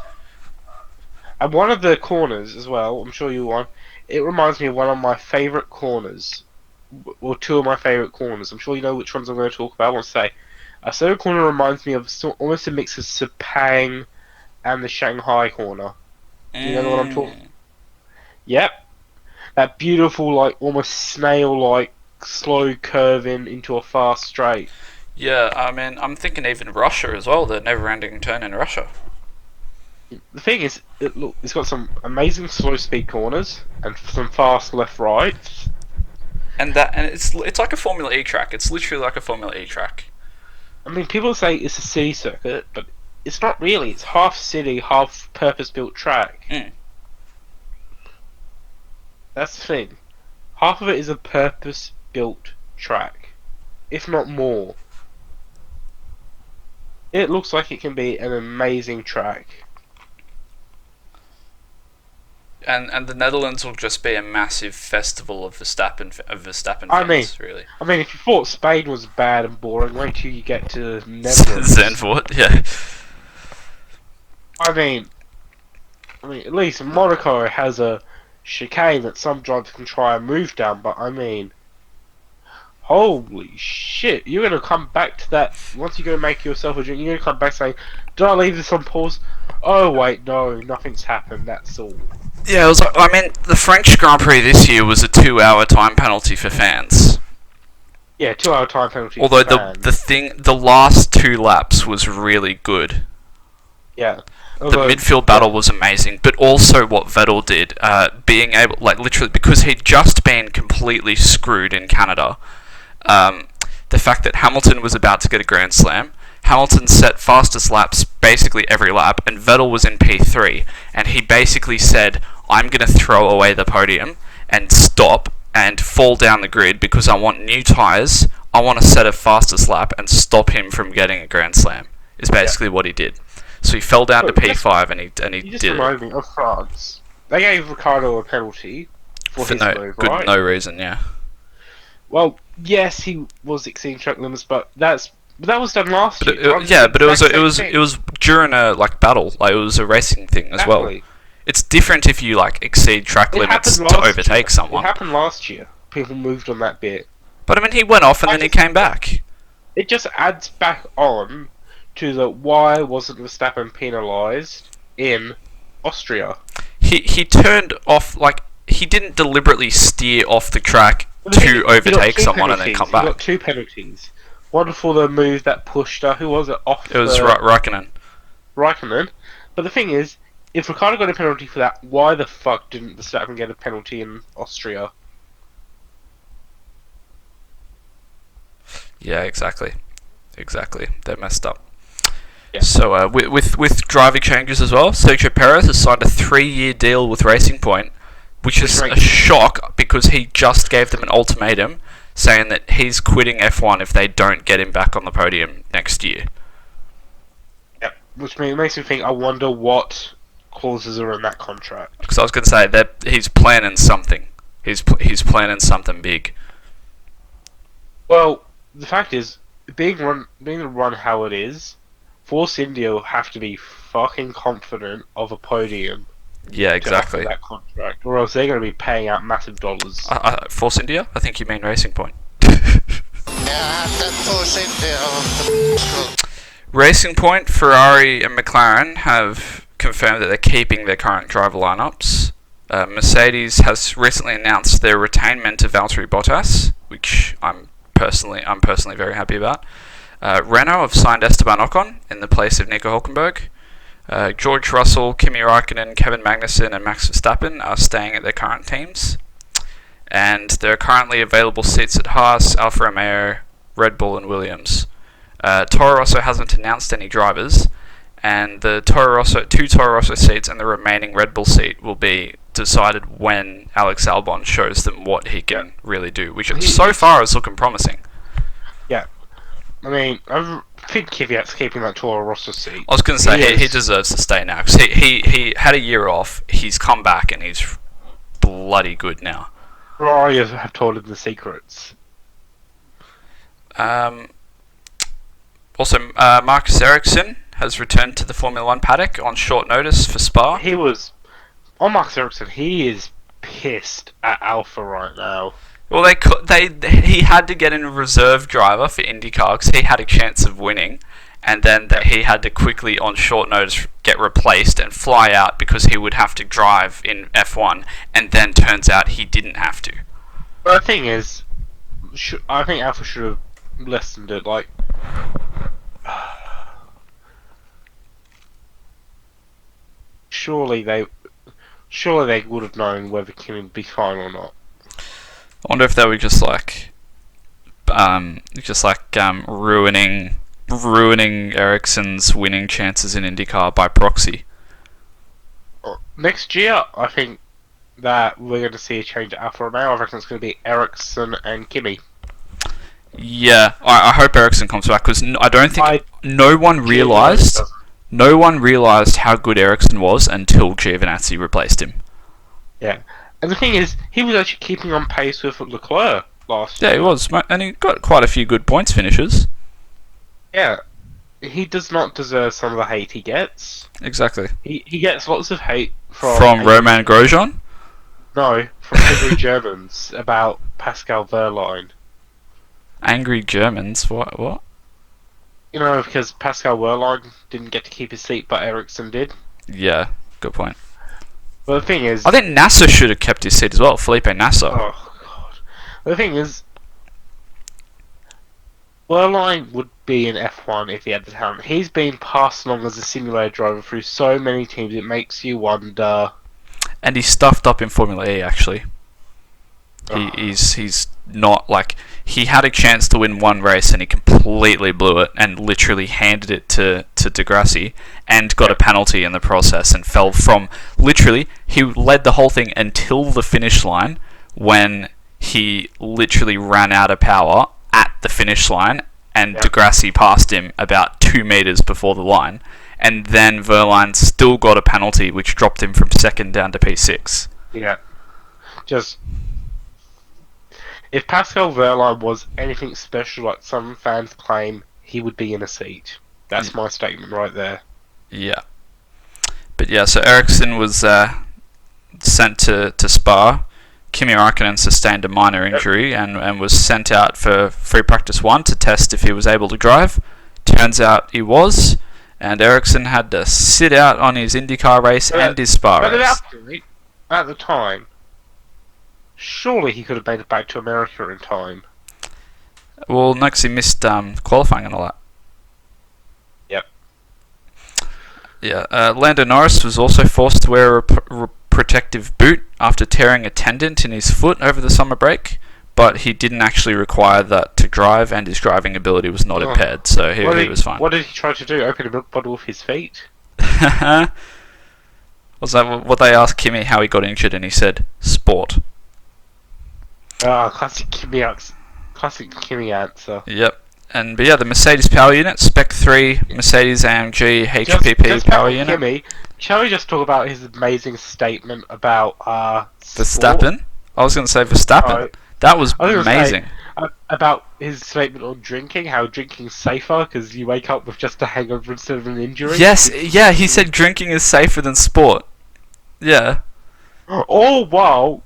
And one of the corners as well, I'm sure you want. It reminds me of one of my favourite corners, or two of my favourite corners. I'm sure you know which ones I'm going to talk about. I want to say, a certain corner reminds me of almost a mix of Sepang and the Shanghai corner. Do you know what I'm talking? Mm. Yep, that beautiful, like almost snail-like, slow curving into a fast straight. Yeah, I mean, I'm thinking even Russia as well, the never-ending turn in Russia. The thing is, it's got some amazing slow speed corners and some fast left rights. And it's like a Formula E track. It's literally like a Formula E track. I mean, people say it's a city circuit, but it's not really. It's half city, half purpose-built track. Mm. That's the thing. Half of it is a purpose-built track, if not more. It looks like it can be an amazing track. And the Netherlands will just be a massive festival of Verstappen I mean, fans, really. if you thought Spain was bad and boring, wait till you get to the Netherlands. Zandvoort, yeah. I mean, at least Monaco has a chicane that some drivers can try and move down, but I mean, holy shit, you're going to come back to that, once you go make yourself a drink, you're going to come back saying, did I leave this on pause? Oh wait, no, nothing's happened, that's all. Yeah, it was. I mean, the French Grand Prix this year was a 2-hour time penalty for fans. Yeah, 2 hour time penalty. Although the last 2 laps was really good. Yeah. The midfield battle was amazing, but also what Vettel did, being able, like literally, because he'd just been completely screwed in Canada. The fact that Hamilton was about to get a Grand Slam, Hamilton set fastest laps basically every lap, and Vettel was in P3, and he basically said, I'm going to throw away the podium and stop and fall down the grid because I want new tyres, I want to set a fastest lap and stop him from getting a Grand Slam, is basically what he did. So he fell down to P5 and he you just did remind it. me of France. They gave Ricardo a penalty for his move, right? No reason, yeah. Well, yes, he was exceeding track limits, but that was done last year. But it was during a battle, like it was a racing thing as well. It's different if you exceed track limits to overtake someone. It happened last year. People moved on that bit. But I mean, he went off and then he came back. It just adds back on to the why wasn't Verstappen penalised in Austria? He turned off, he didn't deliberately steer off the track to overtake someone and then come back. He got 2 penalties. One for the move that pushed who was it, off? It was Raikkonen. But the thing is, if Ricciardo got a penalty for that, why the fuck didn't Verstappen get a penalty in Austria? Yeah, exactly. They messed up. Yeah. So with driving changes as well, Sergio Perez has signed a 3-year deal with Racing Point, which is a shock because he just gave them an ultimatum saying that he's quitting F1 if they don't get him back on the podium next year. Yeah, which makes me think, I wonder what clauses are in that contract. Because I was going to say that he's planning something. He's planning something big. Well, the fact is, being run how it is, Force India will have to be fucking confident of a podium. Yeah, exactly. That contract, or else they're going to be paying out massive dollars. Force India? I think you mean Racing Point. Racing Point, Ferrari, and McLaren have confirmed that they're keeping their current driver lineups. Mercedes has recently announced their retainment of Valtteri Bottas, which I'm personally very happy about. Renault have signed Esteban Ocon in the place of Nico Hülkenberg. George Russell, Kimi Raikkonen, Kevin Magnussen, and Max Verstappen are staying at their current teams. And there are currently available seats at Haas, Alfa Romeo, Red Bull, and Williams. Toro Rosso hasn't announced any drivers, and the two Toro Rosso seats and the remaining Red Bull seat will be decided when Alex Albon shows them what he can really do, which so far is looking promising. Yeah. I mean, I think Kvyat's keeping that Toro Rosso seat. I was going to say, he deserves to stay now, because he had a year off, he's come back, and he's bloody good now. Ferrari have told him the secrets. I Also, Marcus Ericsson has returned to the Formula One paddock on short notice for Spa. He was on Marcus Ericsson. He is pissed at Alpha right now. Well, he had to get in a reserve driver for IndyCar because he had a chance of winning, and then he had to quickly, on short notice, get replaced and fly out because he would have to drive in F1, and then turns out he didn't have to. But the thing is, I think Alpha should have lessened it. Like, surely they would have known whether Kimi would be fine or not. I wonder if they were just ruining Ericsson's winning chances in IndyCar by proxy. Next year, I think that we're going to see a change at Alfa Romeo. I reckon it's going to be Ericsson and Kimi. Yeah, I hope Ericsson comes back because I don't think no one realised how good Ericsson was until Giovinazzi replaced him. Yeah. And the thing is, he was actually keeping on pace with Leclerc last year. Yeah, he was, and he got quite a few good points finishes. Yeah. He does not deserve some of the hate he gets. Exactly. He gets lots of hate from Roman Grosjean? No, from angry Germans about Pascal Wehrlein. Angry Germans? What? You know, because Pascal Wehrlein didn't get to keep his seat, but Ericsson did. Yeah, good point. But the thing is, I think Nasser should have kept his seat as well. Felipe Nasser. Oh god. The thing is, Wehrlein would be in F1 if he had the talent. He's been passed along as a simulator driver through so many teams. It makes you wonder. And he's stuffed up in Formula E. Actually, he's not like he had a chance to win one race and he completely blew it and literally handed it to Degrassi and got a penalty in the process and fell from literally he led the whole thing until the finish line when he literally ran out of power at the finish line and Degrassi passed him about 2 meters before the line and then Wehrlein still got a penalty which dropped him from second down to P6. Yeah. Just if Pascal Wehrlein was anything special like some fans claim, he would be in a seat. That's my statement right there. Yeah. But yeah, so Ericsson was sent to Spa. Kimi Raikkonen sustained a minor injury and was sent out for free practice 1 to test if he was able to drive. Turns out he was, and Ericsson had to sit out on his IndyCar race and his Spa race. At the time, surely he could have made it back to America in time. Well, no, 'cause he missed qualifying and all that. Yep. Yeah, Lando Norris was also forced to wear a protective boot after tearing a tendon in his foot over the summer break, but he didn't actually require that to drive, and his driving ability was not impaired, so he was fine. What did he try to do? Open a milk bottle with his feet? Was that what they asked Kimi how he got injured, and he said, sport. Classic Kimi answer. Yep. But yeah, the Mercedes power unit, Spec 3, Mercedes AMG HPP power unit. Kimi, shall we just talk about his amazing statement about Verstappen? I was going to say Verstappen. That was amazing. About his statement on drinking, how drinking's safer because you wake up with just a hangover instead of an injury. Yes, yeah, he said drinking is safer than sport. Yeah. All while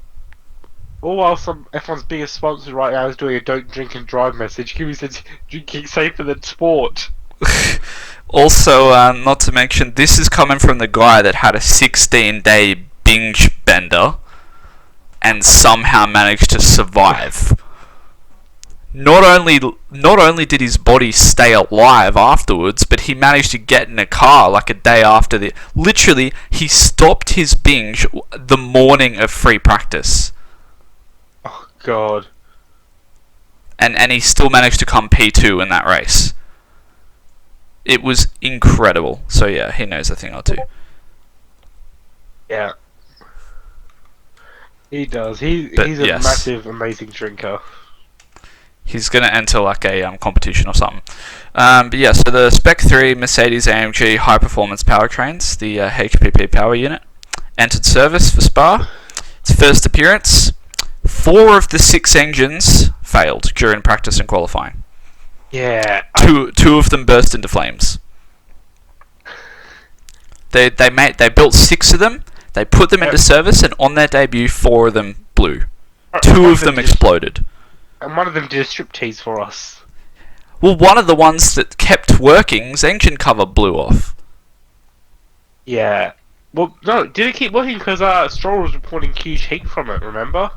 some F1's biggest sponsor right now is doing a don't drink and drive message, Kimi says drinking safer than sport. Also, not to mention, this is coming from the guy that had a 16-day binge bender and somehow managed to survive. Not only did his body stay alive afterwards, but he managed to get in a car like a day after the... Literally, he stopped his binge the morning of free practice. Oh, God. And he still managed to come P2 in that race. It was incredible. So yeah, he knows a thing or two. Yeah. He does. He's a massive, amazing drinker. He's going to enter like a competition or something. But yeah, so the Spec 3 Mercedes AMG high performance powertrains, the HPP power unit, entered service for Spa. Its first appearance, 4 of the 6 engines failed during practice and qualifying. Yeah. Two of them burst into flames. They built 6 of them. They put them into service, and on their debut, 4 of them blew. 2 of them exploded. And one of them did a striptease for us. Well, one of the ones that kept working's engine cover blew off. Yeah. Well, no, did it keep working? Because Stroll was reporting huge heat from it, remember?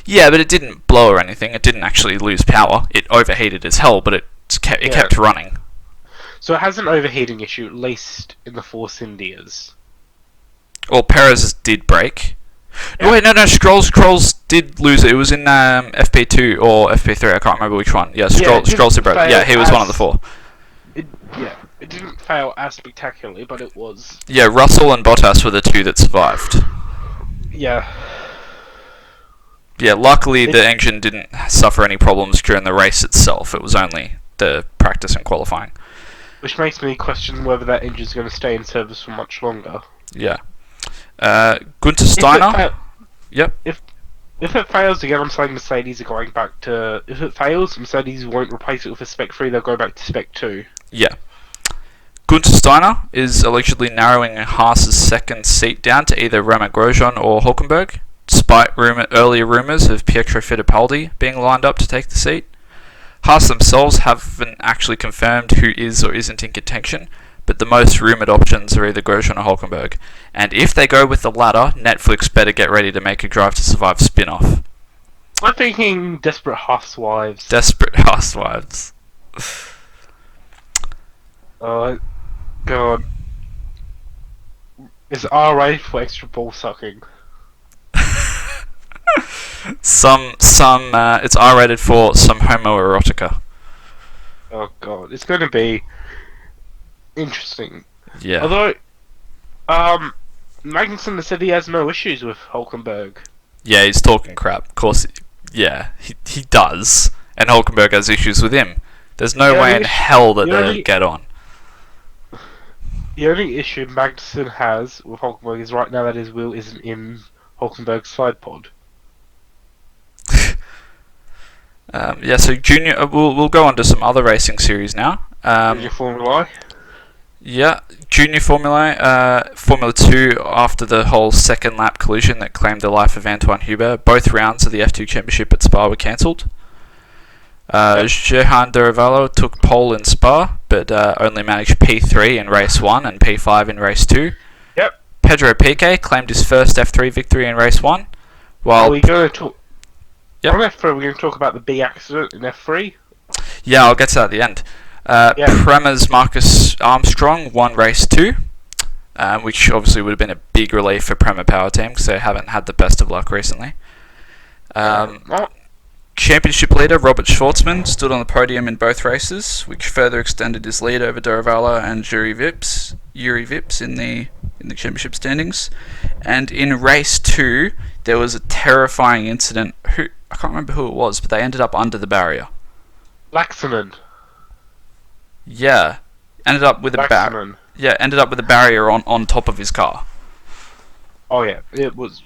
Yeah, but it didn't blow or anything. It didn't actually lose power. It overheated as hell, but it kept running. So it has an overheating issue, at least in the Force Indias. Well, Perez did break. Yeah. Wait, no, Stroll's did lose it. It was in FP2 or FP3, I can't remember which one. Yeah, Stroll's did break. Yeah, he was one of the 4. It didn't fail as spectacularly, but it was... Yeah, Russell and Bottas were the 2 that survived. Yeah. Yeah, luckily the engine didn't suffer any problems during the race itself. It was only the practice and qualifying. Which makes me question whether that engine's going to stay in service for much longer. Yeah. Gunther Steiner. Yep. If it fails again, I'm saying Mercedes are going back to... If it fails, Mercedes won't replace it with a Spec 3, they'll go back to Spec 2. Yeah. Gunther Steiner is allegedly narrowing Haas's second seat down to either Romain Grosjean or Hülkenberg, despite earlier rumours of Pietro Fittipaldi being lined up to take the seat. Haas themselves haven't actually confirmed who is or isn't in contention, but the most rumoured options are either Grosjean or Hülkenberg. And if they go with the latter, Netflix better get ready to make a Drive to Survive spin-off. I'm thinking Desperate Housewives. Desperate Housewives. Oh, God. It's R-rated for extra ball sucking. It's R-rated for some homoerotica. Oh, God. It's going to be interesting. Yeah. Although, Magnussen said he has no issues with Hülkenberg. Yeah, he's talking crap. Of course, yeah, he does. And Hülkenberg has issues with him. There's no way in hell that they'll get on. The only issue Magnussen has with Hülkenberg is right now that his wheel isn't in Hülkenberg's side pod. Yeah, so Junior, we'll go on to some other racing series now. Junior Formula I? Yeah, Junior Formula 2, after the whole second lap collision that claimed the life of Anthoine Hubert, both rounds of the F2 Championship at Spa were cancelled. Jehan Duravallo took pole in Spa, but only managed P3 in race 1 and P5 in race 2. Yep. Pedro Piquet claimed his first F3 victory in race 1. While Are we going to talk... Yep. On F3, we're going to talk about the B accident in F3. Yeah, I'll get to that at the end. Prema's Marcus Armstrong won race 2, which obviously would have been a big relief for Prema Power Team because they haven't had the best of luck recently. Championship leader Robert Schwartzman stood on the podium in both races, which further extended his lead over Duravallo and Yuri Vips in the championship standings. And in race 2, there was a terrifying incident. I can't remember who it was, but they ended up under the barrier. Laxinen. Yeah, ended up with a barrier. Yeah, ended up with a barrier on top of his car. Oh yeah, it was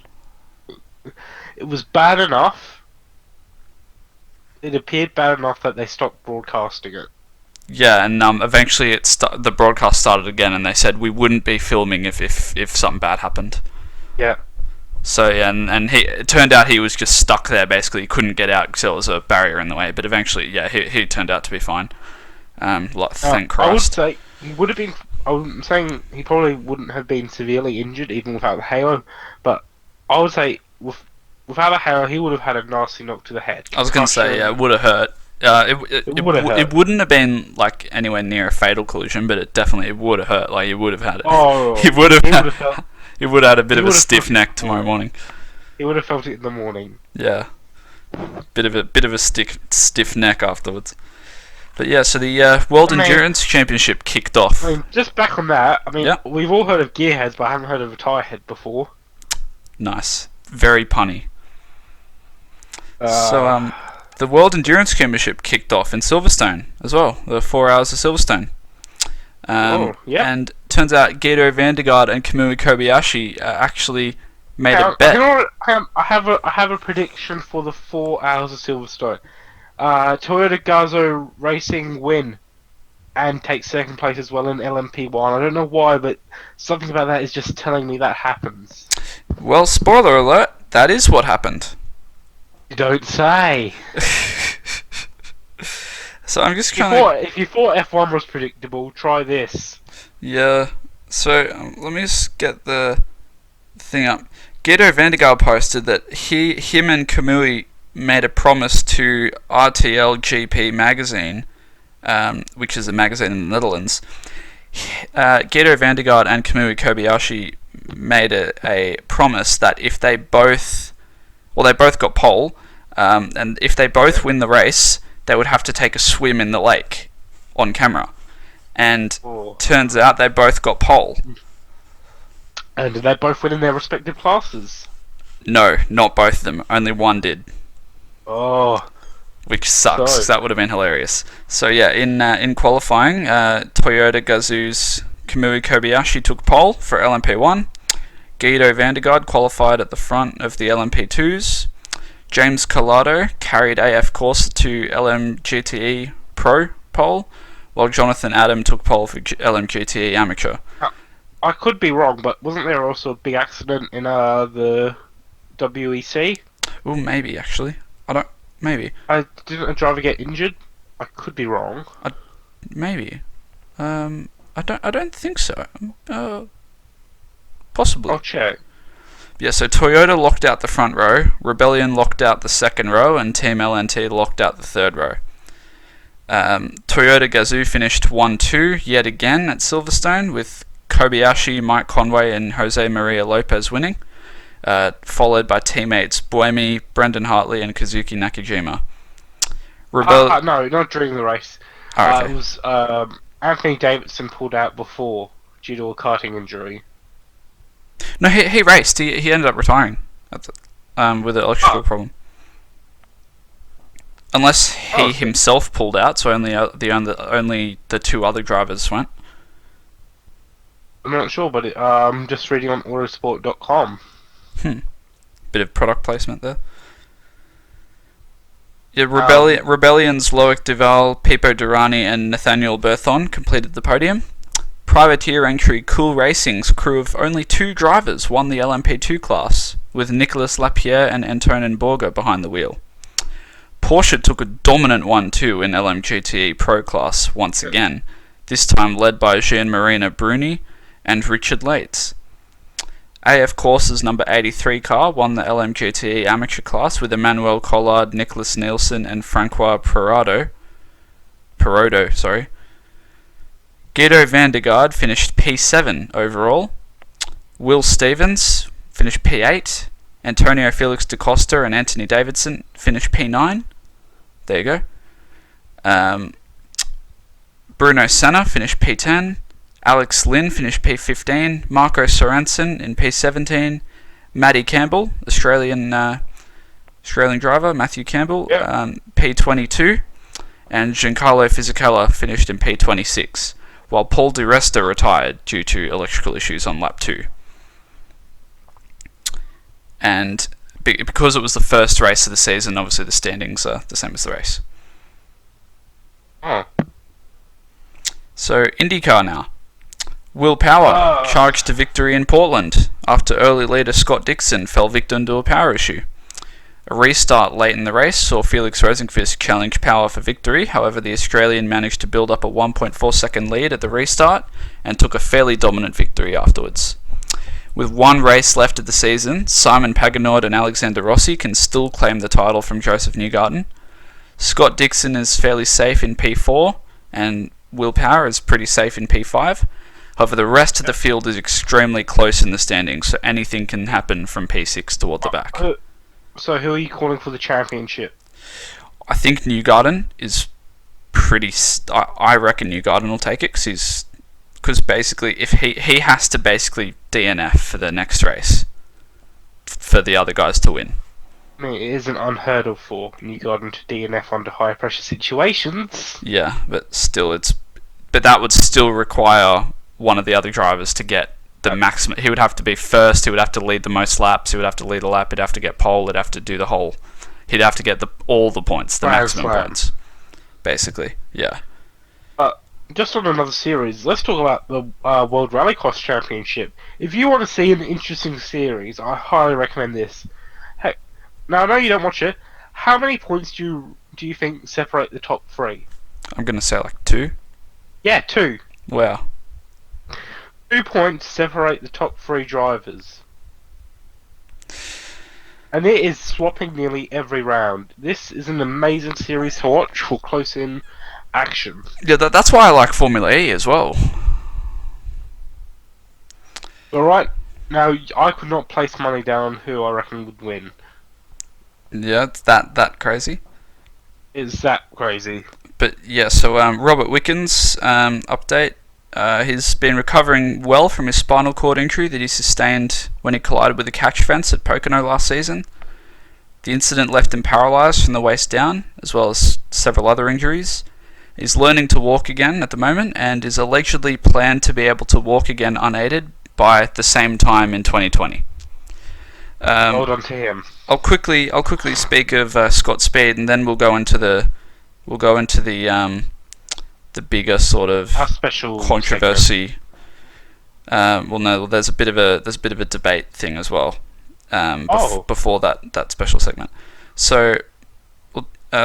bad enough. It appeared bad enough that they stopped broadcasting it. Yeah, and eventually the broadcast started again, and they said we wouldn't be filming if something bad happened. Yeah. So yeah, and it turned out he was just stuck there. Basically, he couldn't get out because there was a barrier in the way. But eventually, yeah, he turned out to be fine. Thank Christ. I would say he would have been. I'm saying he probably wouldn't have been severely injured even without the halo. But I would say without the halo, he would have had a nasty knock to the head. I was going to say, yeah, it would have hurt. It wouldn't have been like anywhere near a fatal collision, but it would have hurt. Like he would have had it. Oh, he would have had a bit of a stiff neck tomorrow morning. He would have felt it in the morning. Yeah, bit of a stiff neck afterwards. But yeah, so the World Endurance Championship kicked off. I mean, just back on that. I mean, we've all heard of gearheads, but I haven't heard of a tyre head before. Nice, very punny. The World Endurance Championship kicked off in Silverstone as well. The 4 Hours of Silverstone. And turns out Guido van der Garde and Kamui Kobayashi actually made a bet. I have a prediction for the 4 Hours of Silverstone. Toyota Gazoo Racing win and take second place as well in LMP1. I don't know why, but something about that is just telling me that happens. Well, spoiler alert, that is what happened. You don't say. So I'm just kind of... If you thought F1 was predictable, try this. Yeah. So let me just get the thing up. Guido van der Garde posted that him and Kamui made a promise to RTL GP magazine, which is a magazine in the Netherlands. Guido van der Garde and Kamui Kobayashi made a promise that if they both got pole, and if they both win the race, they would have to take a swim in the lake on camera. And turns out they both got pole. And did they both win in their respective classes? No, not both of them. Only one did. Oh. Which sucks, 'cause that would have been hilarious. So yeah, in qualifying, Toyota Gazoo's Kamui Kobayashi took pole for LMP1. Guido van der Garde qualified at the front of the LMP2s. James Collado carried AF Corsa to LMGTE Pro pole, while Jonathan Adam took pole for LMGTE Amateur. I could be wrong, but wasn't there also a big accident in the WEC? Oh, maybe actually. Maybe. Didn't a driver get injured? I could be wrong. Maybe. I don't think so. Possibly. I'll check. Yeah, so Toyota locked out the front row, Rebellion locked out the second row, and Team LNT locked out the third row. Toyota Gazoo finished 1-2 yet again at Silverstone, with Kobayashi, Mike Conway, and Jose Maria Lopez winning, followed by teammates Buemi, Brendan Hartley, and Kazuki Nakajima. No, not during the race. Oh, okay. It was Anthony Davidson pulled out before due to a karting injury. No, he raced. He ended up retiring with an electrical problem. Unless he himself pulled out, so only the two other drivers went. I'm not sure, but I'm just reading on autosport.com. Bit of product placement there. Yeah, Rebellion's Loic Duval, Pipo Durrani, and Nathaniel Berthon completed the podium. Privateer entry Cool Racing's crew of only 2 drivers won the LMP2 class, with Nicolas Lapierre and Antonin Borger behind the wheel. Porsche took a dominant 1-2 in LMGTE Pro class once again, this time led by Jean-Marina Bruni and Richard Lates. AF Corsa's number 83 car won the LMGTE Amateur class with Emmanuel Collard, Nicholas Nielsen, and Francois Perodo. Guido van der Garde finished P7 overall. Will Stevens finished P8. Antonio Felix da Costa and Anthony Davidson finished P9. There you go. Bruno Senna finished P10. Alex Lynn finished P15. Marco Sorensen in P17. Matty Campbell, Australian driver, Matthew Campbell, P22. And Giancarlo Fisichella finished in P26. While Paul Di Resta retired due to electrical issues on lap 2. And because it was the first race of the season, obviously the standings are the same as the race. Oh. So, IndyCar now. Will Power charged to victory in Portland after early leader Scott Dixon fell victim to a power issue. A restart late in the race saw Felix Rosenqvist challenge Power for victory. However, the Australian managed to build up a 1.4 second lead at the restart and took a fairly dominant victory afterwards. With one race left of the season, Simon Pagenaud and Alexander Rossi can still claim the title from Joseph Newgarden. Scott Dixon is fairly safe in P4 and Will Power is pretty safe in P5. However, the rest of the field is extremely close in the standings, so anything can happen from P6 toward the back. So who are you calling for the championship? I think Newgarden is pretty... I reckon Newgarden will take it, because basically, if he has to basically DNF for the next race for the other guys to win. I mean, it isn't unheard of for Newgarden to DNF under high pressure situations. Yeah, but still, but that would still require one of the other drivers to get the maximum. He would have to be first, he would have to lead the most laps, he would have to lead a lap, he'd have to get pole, he'd have to do the whole He'd have to get all the points, the Grand maximum Slam. points, basically. Yeah. Just on another series, let's talk about the World Rallycross Championship. If you want to see an interesting series, I highly recommend this. Heck, now I know you don't watch it. How many points do you think separate the top three? I'm gonna say like 2. Yeah, 2. Wow. 2 points separate the top 3 drivers. And it is swapping nearly every round. This is an amazing series to watch for close-in action. Yeah, that's why I like Formula E as well. Alright, now I could not place money down on who I reckon would win. Yeah, it's that crazy. It's that crazy. But yeah, so Robert Wickens, update. He's been recovering well from his spinal cord injury that he sustained when he collided with a catch fence at Pocono last season. The incident left him paralysed from the waist down, as well as several other injuries. He's learning to walk again at the moment, and is allegedly planned to be able to walk again unaided by the same time in 2020. Hold on to him. I'll quickly speak of Scott Speed, and then we'll go into the bigger sort of Our special controversy. Well, no, there's a bit of a debate thing as well. Before that special segment. So,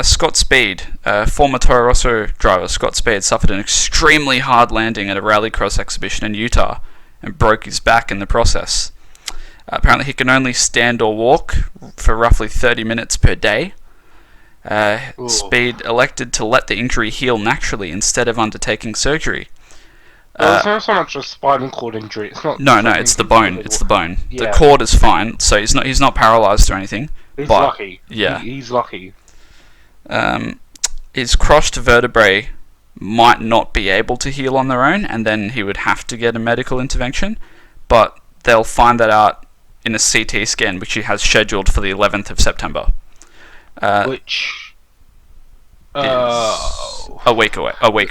Scott Speed, former Toro Rosso driver Scott Speed, suffered an extremely hard landing at a rallycross exhibition in Utah and broke his back in the process. Apparently, he can only stand or walk for roughly 30 minutes per day. Speed elected to let the injury heal naturally instead of undertaking surgery. Well, it's not so much a spinal cord injury. It's not. No, it's the bone. It's the bone. Yeah. The cord is fine, so he's not paralysed or anything. He's but, lucky. Yeah. He's lucky. His crushed vertebrae might not be able to heal on their own, and then he would have to get a medical intervention. But they'll find that out in a CT scan, which he has scheduled for the 11th of September. Which is a week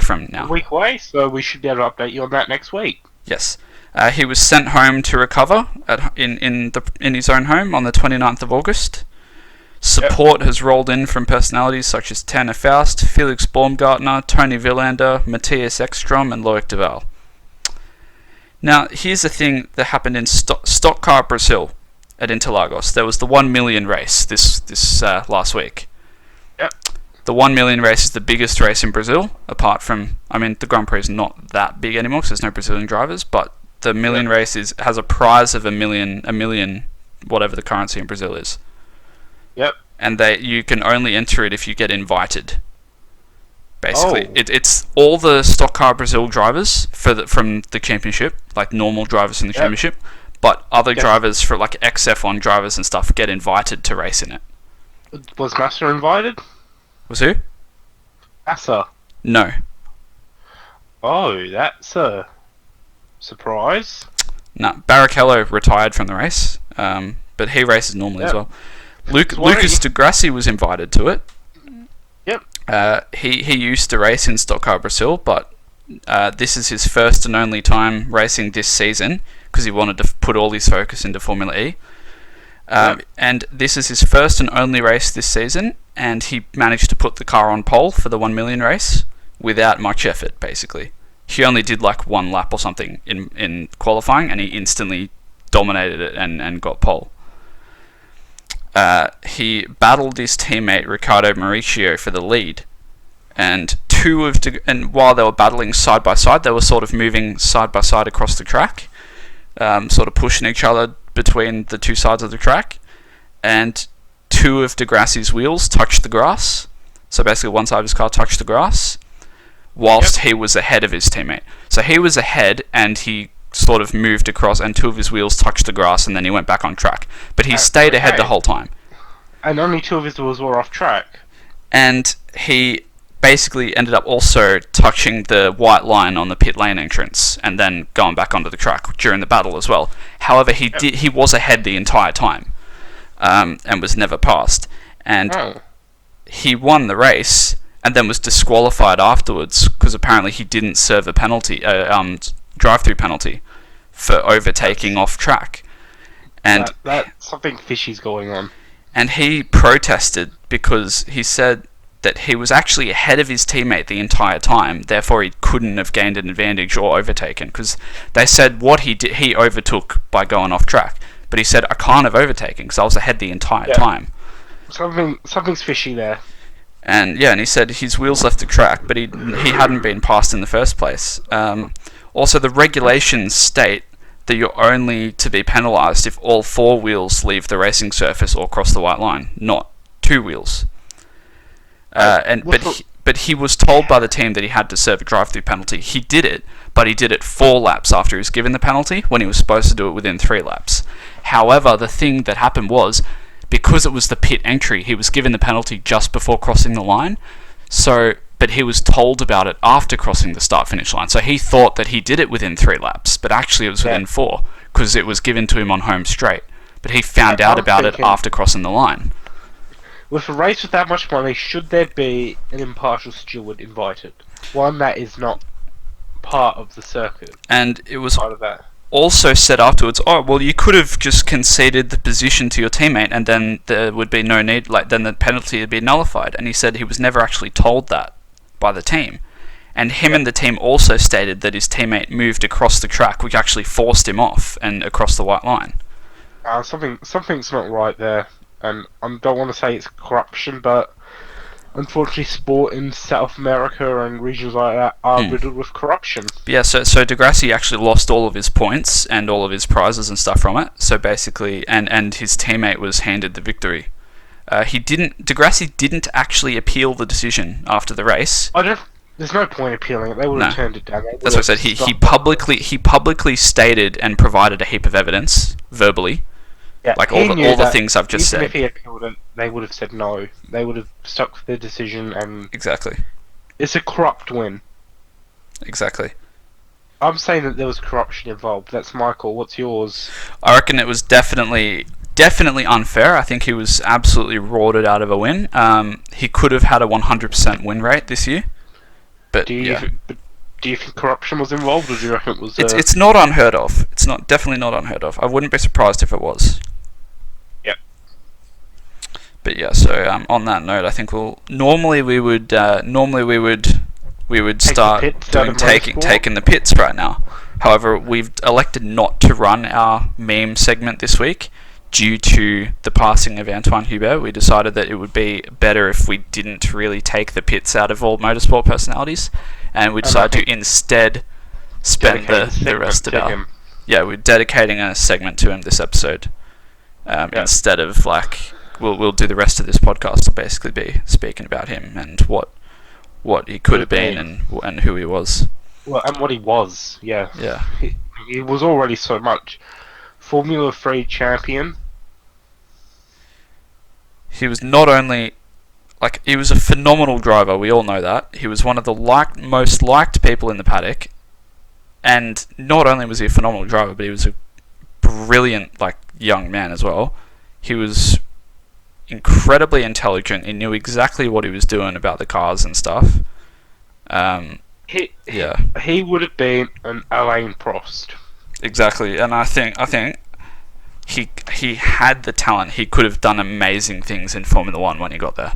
from now. A week away, so we should be able to update you on that next week. Yes. He was sent home to recover in his own home on the 29th of August. Support has rolled in from personalities such as Tanner Faust, Felix Baumgartner, Tony Villander, Matthias Ekstrom, and Loic Duval. Now, here's the thing that happened in Stock Car Brasil at Interlagos. There was the 1 million race this last week. Yep. The 1 million race is the biggest race in Brazil, apart from, the Grand Prix is not that big anymore because there's no Brazilian drivers, but the million race has a prize of a million, whatever the currency in Brazil is. Yep. And you can only enter it if you get invited. Basically, Oh. It's all the Stock Car Brazil drivers from the championship, like normal drivers in the championship, but other drivers for like XF1 drivers and stuff get invited to race in it. Was Massa invited? Was who? Massa. No. Oh, that's a surprise. No, Barrichello retired from the race, but he races normally as well. Lucas de Grassi was invited to it. Yep. He used to race in Stock Car Brasil, but this is his first and only time racing this season because he wanted to put all his focus into Formula E. And this is his first and only race this season, and he managed to put the car on pole for the 1 million race without much effort, basically. He only did like one lap or something in qualifying, and he instantly dominated it and got pole. He battled his teammate Riccardo Mauricio for the lead, and while they were battling side by side, they were sort of moving side by side across the track, sort of pushing each other between the two sides of the track, and 2 of de Grassi's wheels touched the grass. So basically, one side of his car touched the grass, whilst he was ahead of his teammate. So he was ahead, and he sort of moved across, and 2 of his wheels touched the grass, and then he went back on track. But he stayed ahead the whole time. And only 2 of his wheels were off track. And he basically ended up also touching the white line on the pit lane entrance, and then going back onto the track during the battle as well. However, he was ahead the entire time, and was never passed. And he won the race, and then was disqualified afterwards because apparently he didn't serve a penalty, drive-through penalty for overtaking off track. And that something fishy's going on. and he protested because he said that he was actually ahead of his teammate the entire time, therefore he couldn't have gained an advantage or overtaken, because they said what he did, he overtook by going off track, but he said I can't have overtaken because I was ahead the entire time. Something's fishy there. And yeah, and he said his wheels left the track, but he hadn't been passed in the first place. Also, the regulations state that you're only to be penalised if all four wheels leave the racing surface or cross the white line, not two wheels. But he was told by the team that he had to serve a drive-through penalty. He did it, but he did it 4 laps after he was given the penalty, when he was supposed to do it within 3 laps. However, the thing that happened was, because it was the pit entry, he was given the penalty just before crossing the line. But he was told about it after crossing the start-finish line. So he thought that he did it within 3 laps, but actually it was within 4, because it was given to him on home straight. But he found out about it after crossing the line. With a race with that much money, should there be an impartial steward invited? One that is not part of the circuit. And it was part of that. Also said afterwards, oh, well, you could have just conceded the position to your teammate and then there would be no need, then the penalty would be nullified. And he said he was never actually told that by the team. And him and the team also stated that his teammate moved across the track, which actually forced him off and across the white line. Something's not right there. And I don't want to say it's corruption, but unfortunately sport in South America and regions like that are riddled with corruption. Yeah, so Degrassi actually lost all of his points and all of his prizes and stuff from it. So basically, and his teammate was handed the victory. Degrassi didn't actually appeal the decision after the race. There's no point appealing it. They would have turned it down. That's what I said. He publicly stated and provided a heap of evidence verbally. Yeah, like all the things I've just said. If he appealed it, they would have said no. They would have stuck with their decision, and exactly, it's a corrupt win. Exactly. I'm saying that there was corruption involved. That's my call. What's yours? I reckon it was definitely unfair. I think he was absolutely rorted out of a win. He could have had a 100% win rate this year, but do you think corruption was involved, or do you reckon it was? It's not unheard of. It's definitely not unheard of. I wouldn't be surprised if it was. But yeah, so on that note, I think normally we would start taking the pits right now. However, we've elected not to run our meme segment this week due to the passing of Anthoine Hubert. We decided that it would be better if we didn't really take the pits out of all motorsport personalities, and we decided to instead spend the rest of our... Yeah, we're dedicating a segment to him this episode. Instead of we'll do the rest of this podcast to basically be speaking about him and what he could have been and who he was. Well, and what he was, yeah. Yeah. He was already so much. Formula 3 champion. He was not only... he was a phenomenal driver, we all know that. He was one of the most liked people in the paddock. And not only was he a phenomenal driver, but he was a brilliant, young man as well. He was incredibly intelligent. He knew exactly what he was doing about the cars and stuff. He would have been an Alain Prost. Exactly, and I think he had the talent. He could have done amazing things in Formula 1 when he got there.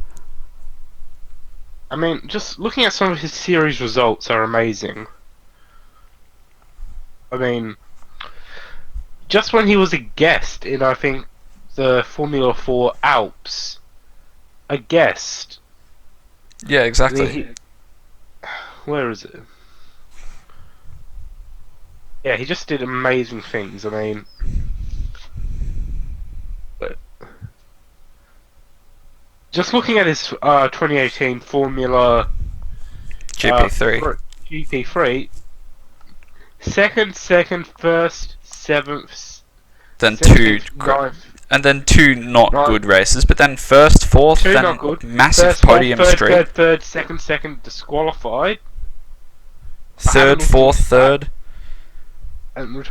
I mean, just looking at some of his series results are amazing. I mean, just when he was a guest in, I think, the Formula 4 Alps, a guest. Yeah, exactly. Where is it? Yeah, he just did amazing things. I mean, just looking at his 2018 Formula GP3, second, first, 7th, then 2nd, and then 2 not good races, but then 1st, 4th, then massive podium streak. Third, second, disqualified. 3rd, 4th, 3rd. And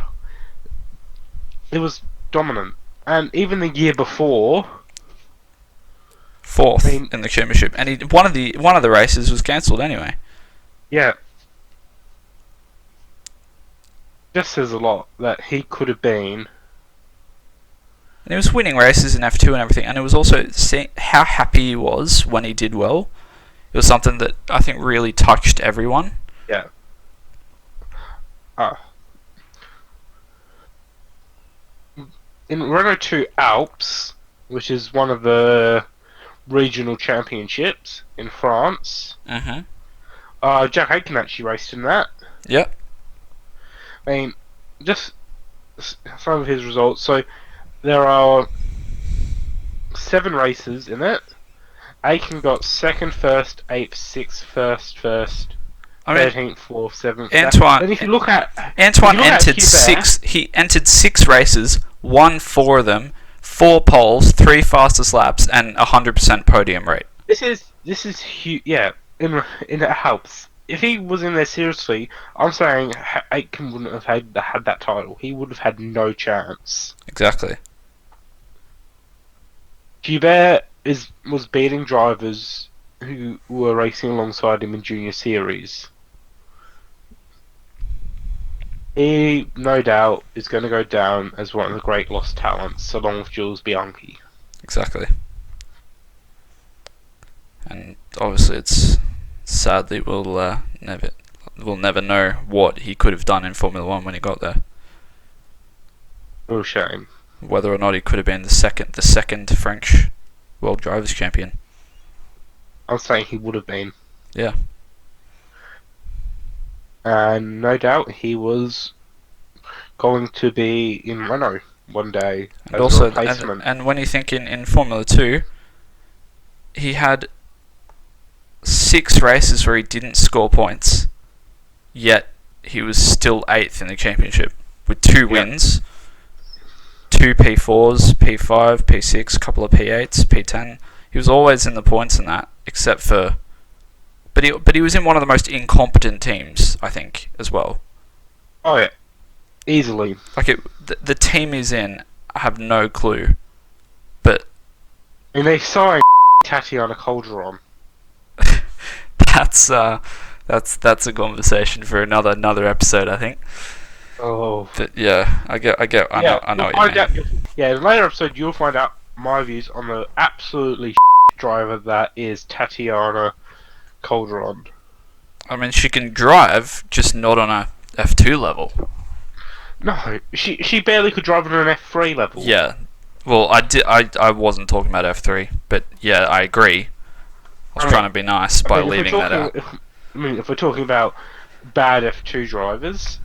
it was dominant. And even the year before, 4th in the championship, and one of the races was cancelled anyway. Yeah. Just says a lot that he could have been And he was winning races in F2 and everything, and it was also seeing how happy he was when he did well. It was something that I think really touched everyone. Yeah. In Renault 2 Alps, which is one of the regional championships in France, Mm-hmm. Jack Aitken actually raced in that. Yep. I mean, just some of his results. So there are 7 races in it. Aitken got 2nd, 1st, 8th, 6th, 1st, I mean, 13th, 4th, 7th. Antoine. And if you look at Anthoine entered 6. He entered 6 races, won 4 of them, 4 poles, 3 fastest laps, and 100% podium rate. This is huge. Yeah, it helps. If he was in there seriously, I'm saying Aitken wouldn't have had that title. He would have had no chance. Exactly. Hubert was beating drivers who were racing alongside him in junior series. He, no doubt, is going to go down as one of the great lost talents, along with Jules Bianchi. Exactly. And obviously, it's sadly we'll never know what he could have done in Formula One when he got there. Real shame. Whether or not he could have been the second French World Drivers' Champion. I'm saying he would have been. Yeah. And no doubt he was going to be in Renault one day And as also, a replacement. and when you think in Formula 2, he had 6 races where he didn't score points, yet he was still 8th in the championship with 2 wins, 2 P4s, P5, P6, couple of P8s, P10. He was always in the points in that, except for... But he was in one of the most incompetent teams, I think, as well. Oh yeah, easily. Like, the team he's in, I have no clue. But... And they signed Tatiana Calderon. That's a conversation for another episode, I think. Oh. But yeah, I know what you mean. Yeah, in a later episode you'll find out my views on the absolutely driver that is Tatiana Calderon. I mean, she can drive, just not on a F2 level. No, she barely could drive on an F3 level. Yeah. Well, I wasn't talking about F3, but yeah, I agree. I was trying to be nice by leaving that out. If we're talking about bad F2 drivers,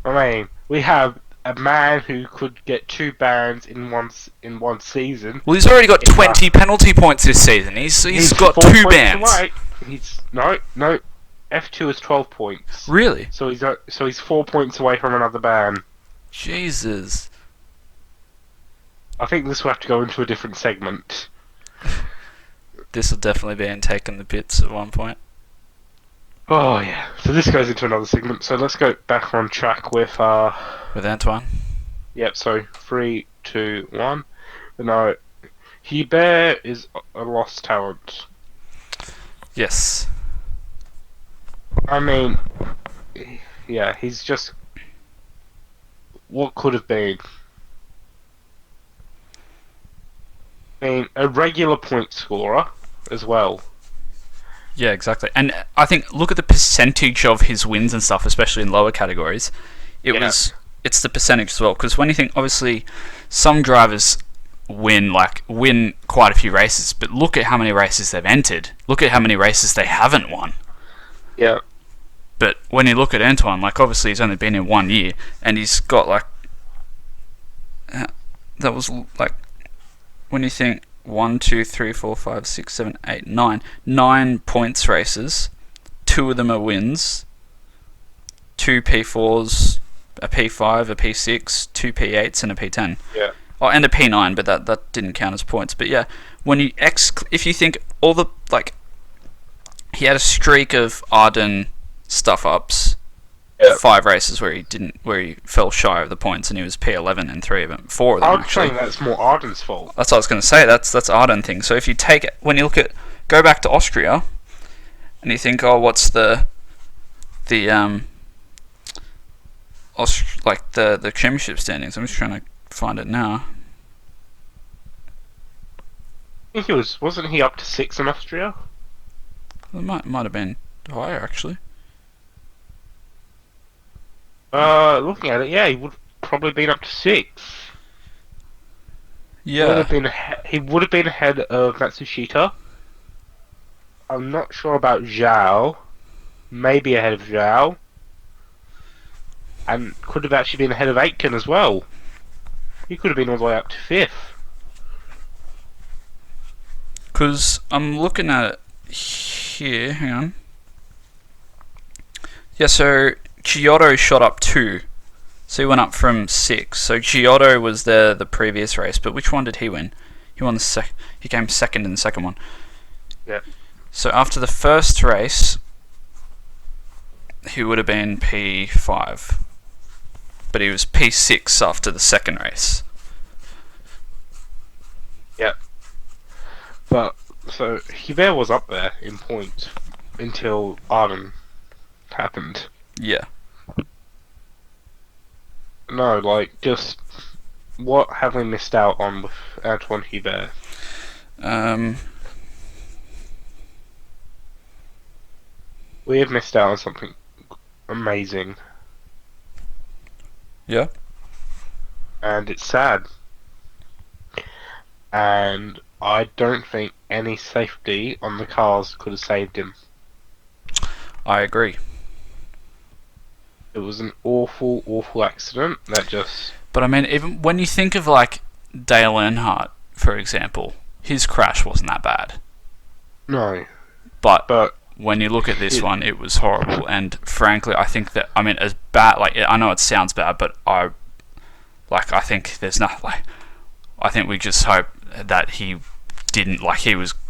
I mean, we have a man who could get 2 bans in one season. Well, he's already got 20 penalty points this season. He's got 2 bans. Away. No. F2 is 12 points. Really? So he's 4 points away from another ban. Jesus. I think this will have to go into a different segment. This will definitely be in Taking the Pits at one point. Oh yeah. So this goes into another segment. So let's go back on track with Anthoine. Yep. So 3, 2, 1. No, Hubert is a lost talent. Yes. I mean, yeah, he's just what could have been. I mean, a regular point scorer as well. Yeah, exactly. And I think, look at the percentage of his wins and stuff, especially in lower categories. It's the percentage as well. Because when you think, obviously, some drivers win quite a few races, but look at how many races they've entered. Look at how many races they haven't won. Yeah. But when you look at Anthoine, like, obviously he's only been in 1 year, and he's got, like... that was, like... When you think 1, 2, 3, 4, 5, 6, 7, 8, 9. 9 points races. 2 of them are wins. 2 P4s, a P5, a P6, 2 P8s, and a P10. Yeah. Oh, and a P9, but that didn't count as points. But yeah, when you if you think all the, like, he had a streak of Arden stuff ups. Yep. 5 races where he fell shy of the points, and he was P11 in 3 of them. 4 of them, actually. I'm saying that's more Arden's fault. That's what I was going to say. That's Arden thing. So if you take it, when you go back to Austria, and you think, oh, what's the championship standings? I'm just trying to find it now. think wasn't he up to 6 in Austria? It might have been higher actually. Looking at it, yeah, he would probably been up to 6. Yeah, He would have been ahead of Matsushita. I'm not sure about Zhao. Maybe ahead of Zhao. And could have actually been ahead of Aitken as well. He could have been all the way up to 5th. because I'm looking at it here. Hang on. Yeah, so Giotto shot up 2. So he went up from 6. So Giotto was there the previous race, but which one did he win? He won he came second in the second one. Yeah. So after the first race, he would have been P5. But he was P6 after the second race. Yeah. But, so, Hubert was up there in points until Arden happened. Yeah. No, like, just what have we missed out on with Anthoine Hubert? We have missed out on something amazing, Yeah. and it's sad. And I don't think any safety on the cars could have saved him. I agree. It was an awful, awful accident that just... But I mean, even when you think of like Dale Earnhardt, for example, his crash wasn't that bad. No. But when you look at this one, it was horrible. And frankly, I think that, I mean, as bad, like, I know it sounds bad, but I think there's nothing, like, I think we just hope that he didn't, like,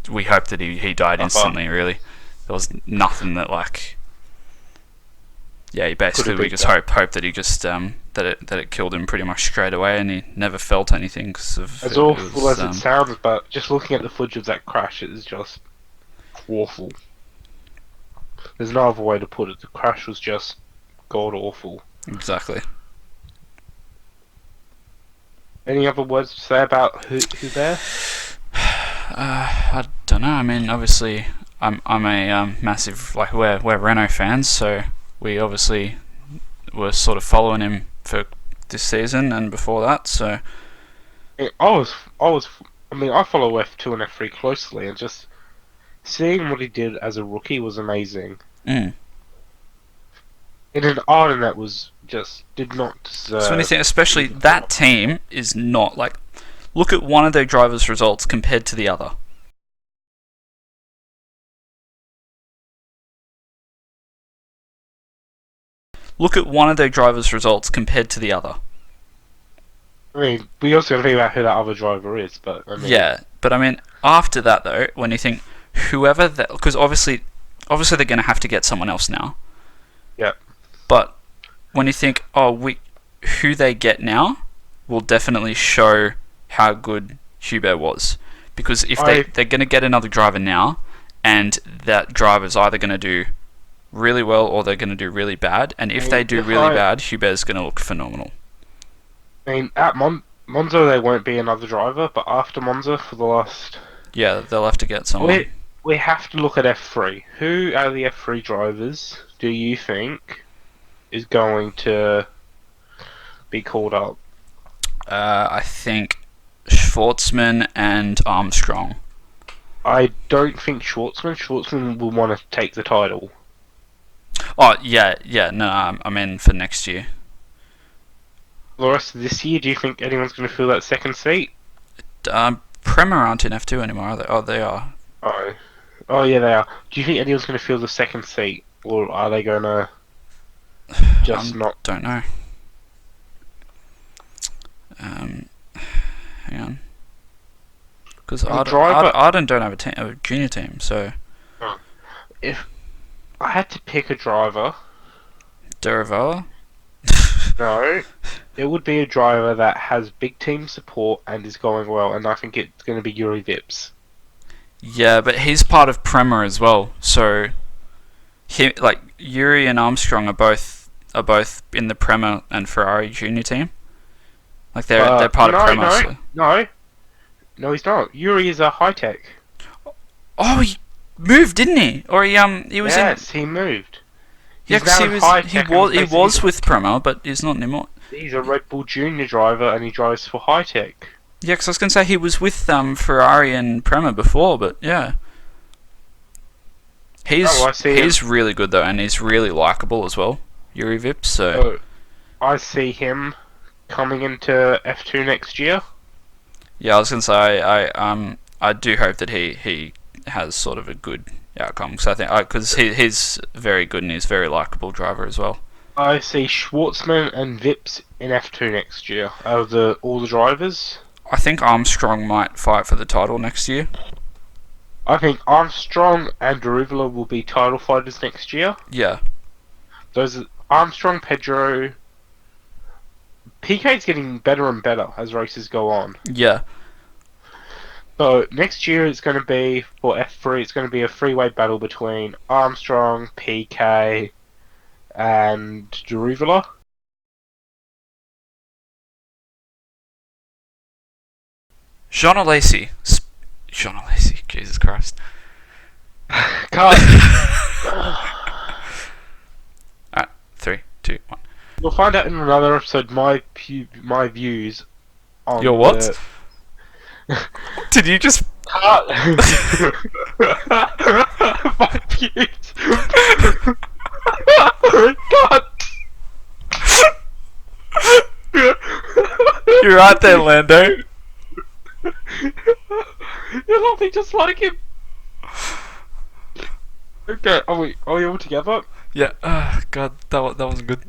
we hope that he died instantly, really. There was nothing that, like, yeah, basically we just hope that he just, that it killed him pretty much straight away and he never felt anything. As awful as it sounds, but just looking at the footage of that crash, it is just awful. There's no other way to put it. The crash was just god awful. Exactly. Any other words to say about Hubert? I don't know. I mean, obviously, I'm a massive, like, we're Renault fans, so we obviously were sort of following him for this season and before that. So I mean, I follow F2 and F3 closely, and just seeing what he did as a rookie was amazing. In an Arden that was just did not deserve. So when you think, especially that team is not like, look at one of their drivers' results compared to the other. Look at one of their drivers' results compared to the other. I mean, we also got to think about who that other driver is, but I mean, yeah, but I mean, after that though, when you think whoever that, because obviously they're going to have to get someone else now. Yeah. But when you think, who they get now will definitely show how good Hubert was, because if they're going to get another driver now, and that driver's either going to do really well or they're going to do really bad, and if they do really bad, Hubert's going to look phenomenal. I mean, at Monza there won't be another driver, but after Monza for the last... Yeah, they'll have to get someone. We have to look at F3. Who out of the F3 drivers do you think is going to be called up? I think Schwartzman and Armstrong. I don't think Schwartzman will want to take the title. Oh, yeah, no, I mean for next year. For the rest of this year, do you think anyone's going to fill that second seat? Prema aren't in F2 anymore, are they? Oh, they are. Oh, yeah, they are. Do you think anyone's going to fill the second seat, or are they going to just not? Don't know. Hang on. Because Arden don't have a junior team, so... If I had to pick a driver... Derivala? No. It would be a driver that has big team support and is going well, and I think it's going to be Yuri Vips. Yeah, but he's part of Prema as well, so... Yuri and Armstrong are both in the Prema and Ferrari junior team. Like they're part of Prema. No. No, he's not. Yuri is a high tech. Oh, he moved, didn't he? Or he was in. Yes, he moved. Yeah, He's 'cause now in high tech. he was with Prema, but he's not anymore. He's a Red Bull Junior driver, and he drives for high tech. Yeah, 'cause I was gonna say he was with Ferrari and Prema before, but yeah. He's really good though, and he's really likable as well, Yuri Vips. So I see him coming into F2 next year. yeah, I was gonna say I do hope that he has sort of a good outcome, because I think because he's very good and he's a very likable driver as well. I see Schwartzman and Vips in F2 next year. Out of all the drivers, I think Armstrong might fight for the title next year. I think Armstrong and Deruvula will be title fighters next year. Yeah. Those are Armstrong, Pedro. PK's getting better and better as races go on. Yeah. So next year it's going to be for F3. It's going to be a three-way battle between Armstrong, PK, and Deruvula. Jean Alesi, Jesus Christ. Cut. Alright, 3, 2, 1. You'll find out in another episode my views on Your what? Did you just... Cut. My views. Cut. You're right there, Lando. You're laughing just like him. Okay, are we all together? Yeah, God, that wasn't good.